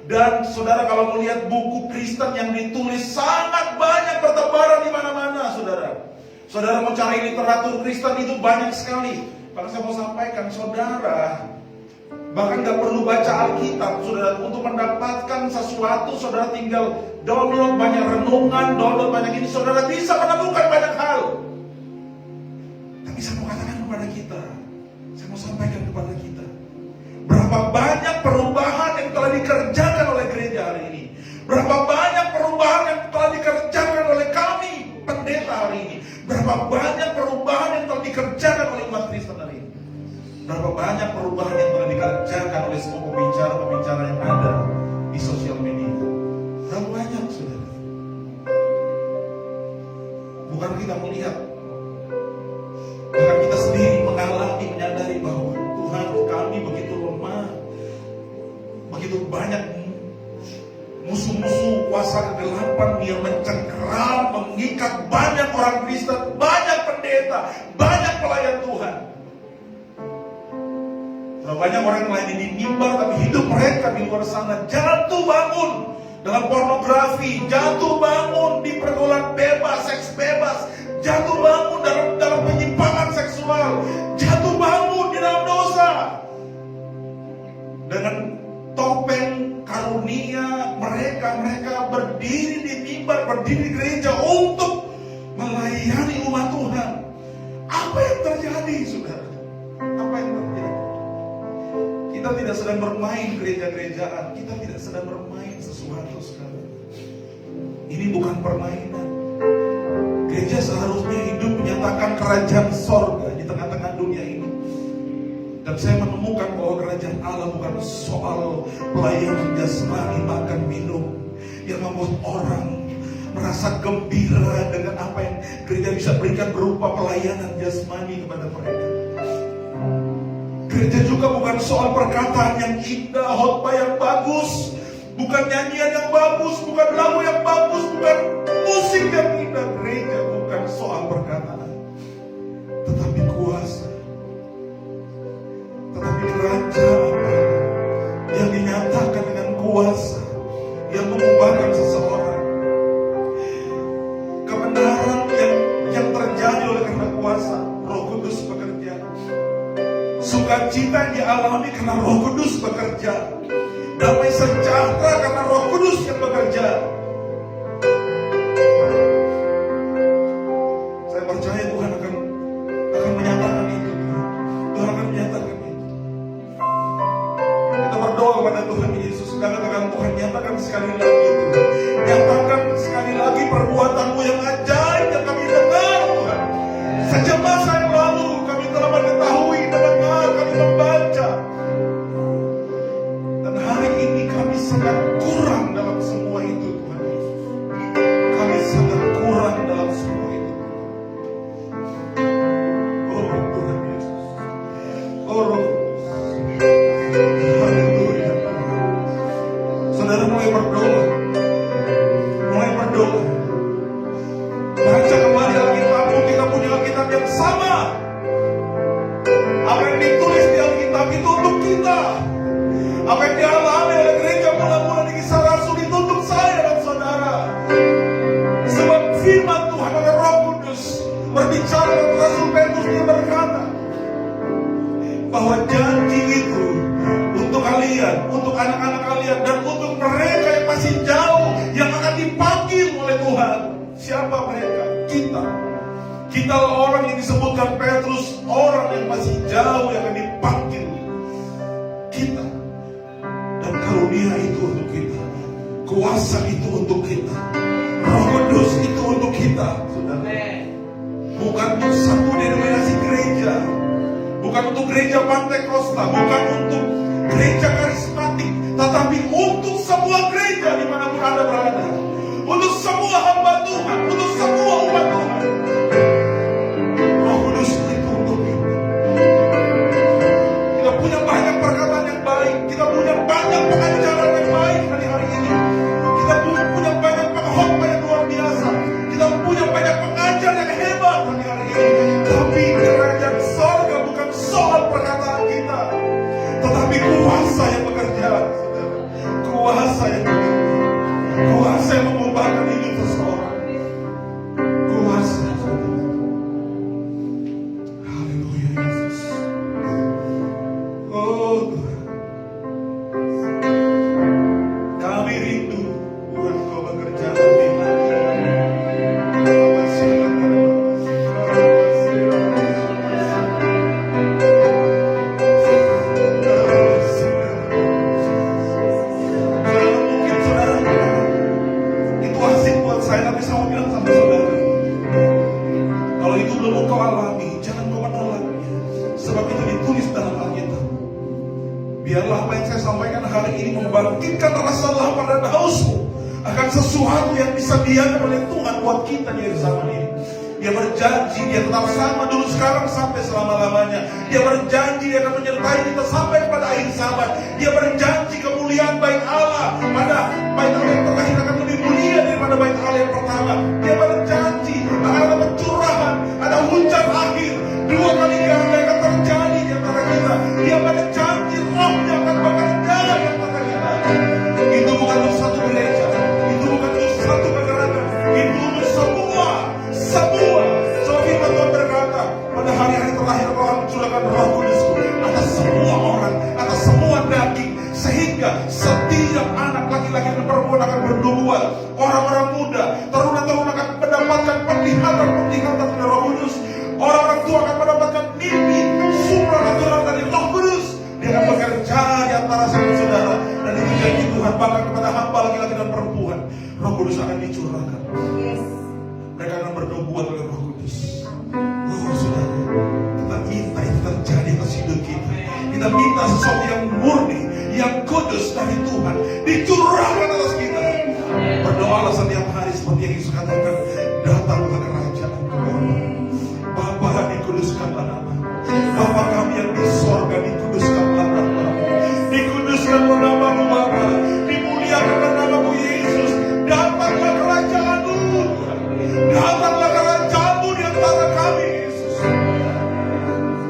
Dan saudara kalau melihat buku Kristen yang ditulis sangat banyak bertebaran di mana-mana, saudara. Saudara mau cari literatur Kristen itu banyak sekali. Bahkan saya mau sampaikan, saudara, bahkan gak perlu baca Alkitab, saudara. Untuk mendapatkan sesuatu, saudara tinggal download banyak renungan, download banyak ini, saudara bisa menemukan banyak hal. Tapi saya mau katakan kepada kita, saya mau sampaikan kepada kita, berapa banyak perubahan yang telah dikerjakan oleh gereja hari ini. Berapa banyak perubahan yang telah dikerjakan oleh kami, pendeta hari ini. Berapa banyak perubahan yang telah dikerjakan oleh umat Kristen hari ini. Berapa banyak perubahan yang telah dikerjakan oleh semua pembicara-pembicara yang ada di sosial media. Berapa banyak, saudara. Bukan kita melihat, bahkan kita sendiri mengalami, menyadari bahwa Tuhan, kami begitu lemah, begitu banyak musuh-musuh kuasa kegelapan yang mencengkeram, mengikat banyak orang Kristen, banyak pendeta, banyak pelayan Tuhan. Berapa banyak orang yang lain di mimbar, tapi hidup mereka di luar sana jatuh bangun dalam pornografi, jatuh bangun di pergaulan bebas, seks bebas, jatuh bangun dalam penyimpangan seksual, jatuh bangun di dalam dosa. Dengan topeng karunia mereka berdiri di mimbar, berdiri di gereja untuk melayani umat Tuhan. Apa yang terjadi, saudara? Apa yang terjadi? Kita tidak sedang bermain gereja-gerejaan, kita tidak sedang bermain sesuatu sekarang. Ini bukan permainan. Gereja seharusnya hidup menyatakan kerajaan sorga di tengah-tengah dunia ini. Dan saya menemukan bahwa kerajaan Allah bukan soal pelayanan jasmani, makan minum, yang membuat orang merasa gembira dengan apa yang gereja bisa berikan berupa pelayanan jasmani kepada mereka. Gereja juga bukan soal perkataan yang indah, khotbah yang bagus, bukan nyanyian yang bagus, bukan lagu yang bagus, bukan musik yang indah. Gereja bukan soal perkataan, tetapi kuasa. Tetapi kerajaan yang dinyatakan dengan kuasa, yang mengubahkan seseorang. Kebenaran yang terjadi oleh karena kuasa, Roh Kudus bekerja. Sukacita yang dialami karena Roh Kudus bekerja. Damai sejahtera karena Roh Kudus yang bekerja. Saya percaya Tuhan akan menyatakan itu. Tuhan akan menyatakan itu. Kita berdoa kepada Tuhan Yesus. Kita katakan, Tuhan, nyatakan sekali lagi itu. Nyatakan sekali lagi perbuatan-Mu yang ajaib yang kami dengar, Tuhan. Sejak masa yang lalu kami telah mengetahui, mendengar, kami membaca. Dan hari ini kami sangat kurang dalam semua itu, Tuhan Yesus. Kami sangat kurang dalam semua itu. Oh Tuhan Yesus. Oh Roh Kudus. Haleluya. Saudara mulai berdoa. Mulai berdoa. Baca kembali Alkitabmu. Kita punya Alkitab yang sama. Apa yang ditulis di Alkitab itu untuk kita. Apa yang dialami oleh gereja mula-mula di Kisah Rasul itu untuk saya dan saudara. Sebab firman Tuhan oleh Roh Kudus berbicara dengan Rasul Petrus, dia berkata bahwa janji itu untuk kalian, untuk anak-anak kalian, dan untuk mereka yang masih jauh, yang akan untuk gereja Pantai Kosta, bukan untuk gereja karismatik, tetapi untuk semua gereja dimanapun Anda berada, untuk semua hamba Tuhan, untuk semua umat Tuhan. Roh Kudus itu untuk kita. Kita punya banyak perkataan yang baik, kita punya banyak pengajaran yang baik hari-hari ini. Kita punya banyak pengkhotbah yang luar biasa. Kita punya banyak pengajar yang hebat hari-hari ini. Tapi kerajaan sorga bukan soal perkataan kita, tetapi kuasa yang bekerja, saudara. Kuasa yang bekerja. Kuasa yang mengubahkan hidup seseorang. Kuasa. Haleluya Yesus. Oh Tuhan, kami rindu Tuhan Kau bekerja lebih lagi. Mungkin saudara, itu asik buat saya, tapi saya mau bilang sama saudara, kalau itu belum kau alami, jangan kau menolaknya, sebab itu ditulis dalam Alkitab. Biarlah apa yang saya sampaikan hari ini membangkitkan rasa lapar dan hausmu akan sesuatu yang disediakan oleh Tuhan buat kita di zaman ini. Dia berjanji, dia tetap sama dulu, sekarang, sampai selama-lamanya. Dia berjanji, dia akan menyertai kita sampai kepada akhir zaman. Dia berjanji kemuliaan bait Allah pada bait Allah yang terakhir akan lebih mulia daripada bait Allah yang pertama. Dia berjanji akan ada pencurahan, ada hujan akhir, 2 kali ganda akan terjadi di antara kita. Dia berjanji rohnya akan bekerja di antara kita. Itu bukan untuk satu gereja, itu bukan untuk satu pergerakan, itu untuk semua. So firman Tuhan berkata, pada hari-hari terakhir Kau akan mencurahkan Roh Kudus-Ku atas semua orang, atas semua daging, sehingga setiap anak laki-laki dan perempuan akan bernubuat, orang-orang muda, taruna-taruna akan mendapatkan penglihatan dari Roh Kudus, orang-orang tua akan mendapatkan mimpi supranatural dari Roh Kudus. Dia akan bekerja di antara saudara, dan itu janji Tuhan bahkan kepada hamba laki-laki dan perempuan, Roh Kudus akan dicurahkan. Mereka akan bernubuat oleh Roh Kudus. Oh saudara, kita minta itu terjadi atas hidup kita. Kita minta sesuatu yang murni, yang kudus dari Tuhan dicurahkan atas kita. Berdoalah setiap hari seperti yang Yesus katakan, datanglah kerajaan Bapa, dikuduskanlah nama. Bapa kami yang di sorga, dikuduskanlah nama. Dikuduskanlah namamu Bapa, dimuliakanlah namamu Yesus. Datanglah kerajaanmu, datanglah kerajaanmu di antara kami Yesus.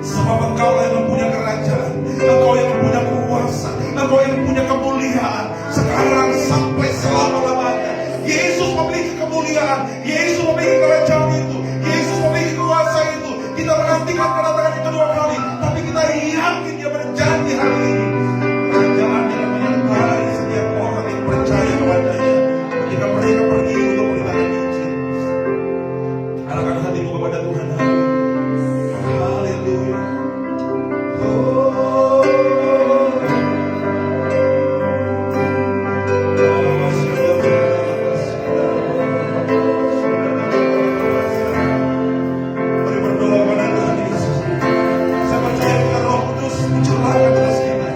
Sebab Engkau yang mempunyai kerajaan, Engkau yang mempunyai kuasa, Engkau yang punya kemuliaan sekarang sampai selama-lamanya. Yesus memiliki kemuliaan, Yesus memiliki kerajaan itu, Yesus memiliki kuasa itu. Kita menantikan kedatangan yang kedua kali, tapi kita yakin Dia berjanji hari ini. Kerajaan yang menyertai setiap orang yang percaya kepadanya ketika mereka pergi untuk memberitakan Injil. Arahkan hatimu kepada Tuhan. Haleluya. Mari berdoa kepada Tuhan Yesus. Saya percaya dengan Roh Kudus mencurahkan atas kita.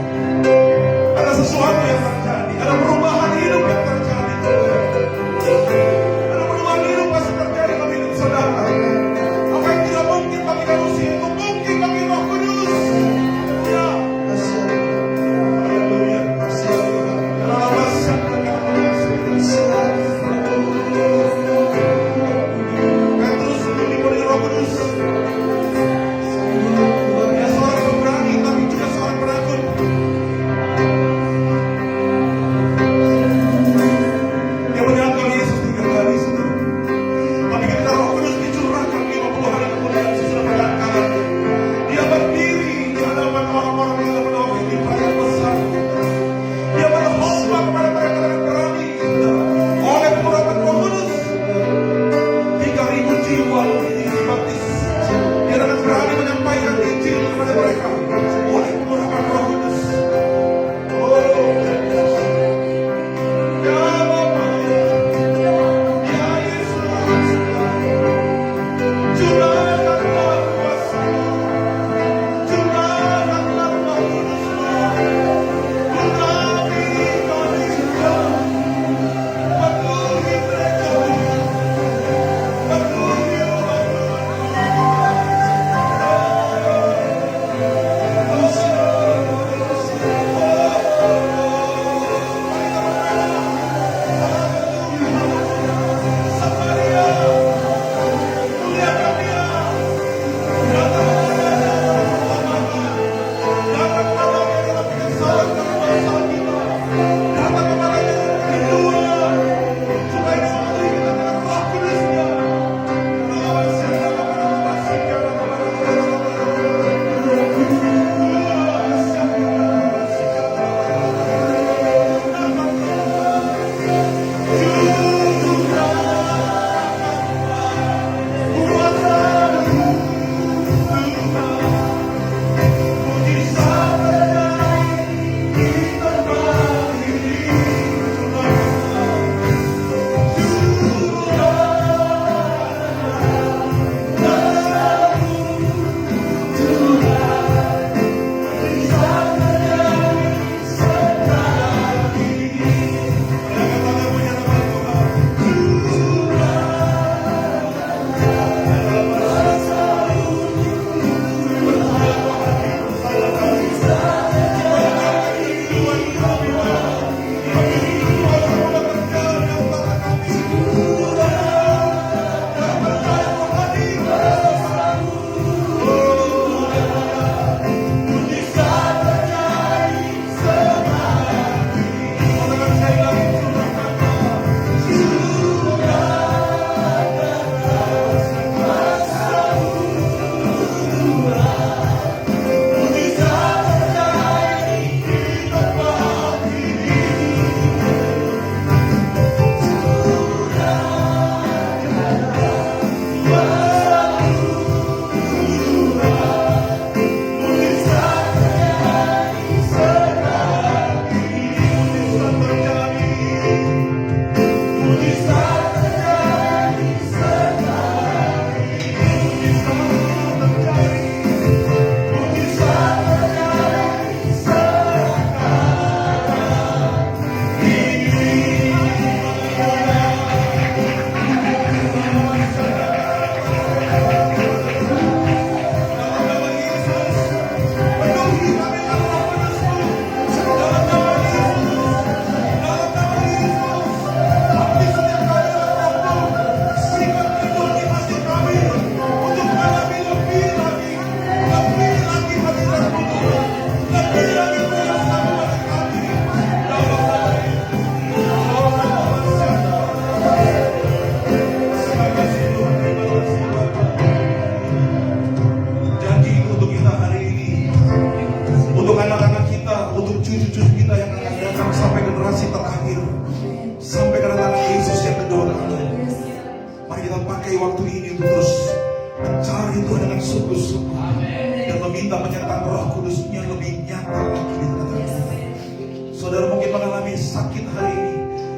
kita menyatakan Roh Kudus yang lebih nyata lagi di tengah-tengah kita. Saudara mungkin mengalami sakit hari ini,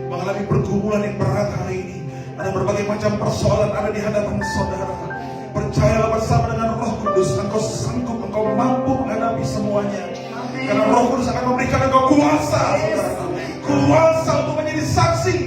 mengalami pergumulan yang berat hari ini. Ada berbagai macam persoalan ada di hadapan saudara. Percayalah bersama dengan Roh Kudus, engkau sanggup, engkau mampu menghadapi semuanya. Karena Roh Kudus akan memberikan engkau kuasa, saudara. Kuasa untuk menjadi saksi.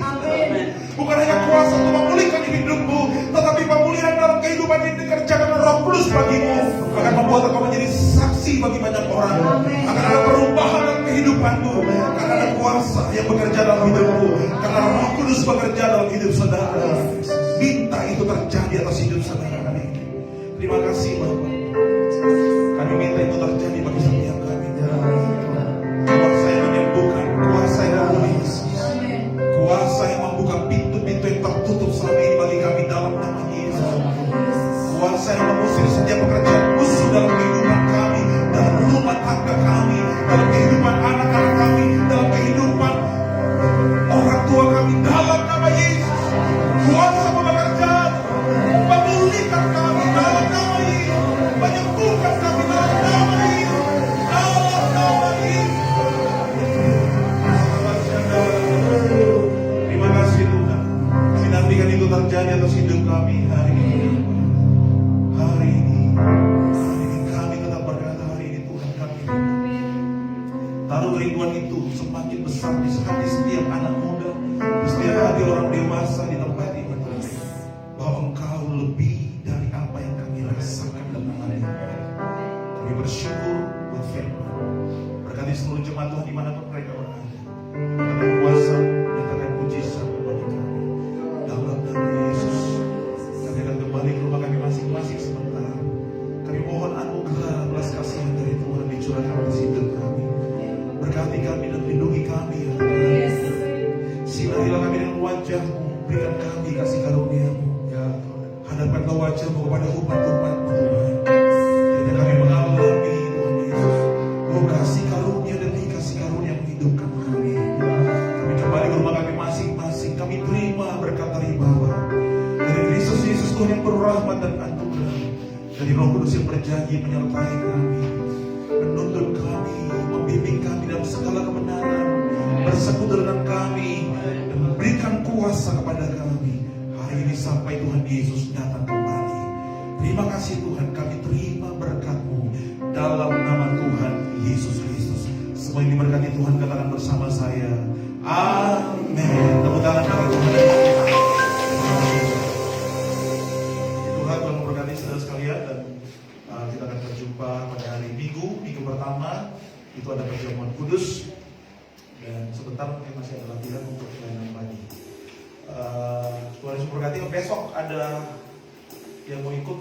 Bukan hanya kuasa untuk memulihkan hidupmu, tetapi pemulihan dalam kehidupan ini dikerjakan oleh Roh Kudus bagimu. Akan membuat engkau menjadi saksi bagi banyak orang. Akan ada perubahan dalam kehidupanmu. Karena ada kuasa yang bekerja dalam hidupmu. Karena Roh Kudus bekerja dalam hidup saudara. Minta itu terjadi atas hidup saudara hari ini. Terima kasih Bapak. Kami minta itu terjadi bagi setiap kami. Kuasa yang menyembuhkan, kuasa yang memulihkan, kuasa yang membuka pintu-pintu yang tertutup selama ini bagi kami dalam nama Yesus. Kuasa yang mengusir setiap pekerjaan musuh dalam kehidupan kami, dalam rumah tangga kami, dalam kehidupan anak-anak kami, dalam kehidupan orang tua kami, dalam nama Yesus. Kuasa bekerja, memulihkan kami dalam nama Yesus, menyembuhkan kami dalam nama Yesus, dalam nama Yesus. Terima kasih Tuhan. Kami nantikan itu terjadi atas hidup kami hari ini. Hari ini kami tetap berkata hari ini Tuhan kami taruh kerinduan itu semakin besar di hati setiap anak muda, di setiap hati orang dewasa di tempat ini Tuhan. Bahwa Engkau lebih dari apa yang kami rasakan dan alami. Kami bersyukur buat firman. Berkati seluruh jemaat Tuhan dimanapun mereka berada. Kata kuasa, nyatakan mujizat bagi kami. Dalam nama Yesus, kami akan kembali ke rumah kami masing-masing sebentar. Kami mohon anugerah belas kasihan dari Tuhan dicurahkan atas hidup kami. Berkati kami dan lindungi kami ya Tuhan. Sinarilah kami dengan wajah-Mu, berikan kami kasih karunia-Mu. Ya Tuhan, hadapkanlah wajah-Mu kepada umat-umat-Mu Tuhan. Jadi kami mengalami Tuhan Yesus, oh kasih karunia demi kasih karunia menghidupkan kami. Kami kembali ke rumah kami masing-masing. Kami terima berkat dari Bapa, dari Kristus Yesus Tuhan yang berrahmat dan anugerah, dari Roh Kudus yang berjanji menyertai kami, menuntun kami, membimbing kami dalam segala kebenaran, bersekutu dengan kami, dan memberikan kuasa kepada kami hari ini sampai Tuhan Yesus datang kembali. Terima kasih Tuhan, kami terima berkat-Mu dalam nama Tuhan Yesus Kristus. Semua yang diberkati Tuhan katakan bersama saya, amin. Tepuk tangan bagi Tuhan. Tuhan memberkati saudara sekalian, dan kita akan berjumpa pada hari Minggu pertama. Itu ada perjamuan kudus, dan sebentar mungkin masih ada latihan untuk pelayanan pagi. Tuhan Yesus memberkati. Besok ada yang mau ikut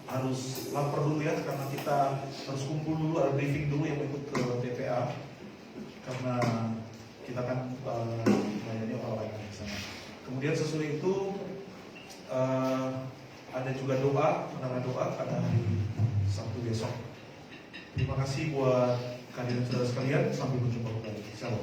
harus lapor dulu ya, karena kita harus kumpul dulu, ada briefing dulu yang mau ikut ke TPA, karena kita kan melayani orang-orang yang di sana. Kemudian sesudah itu ada juga doa, menara doa pada hari Sabtu besok. Terima kasih buat kehadiran saudara sekalian, sampai berjumpa kembali. Shalom.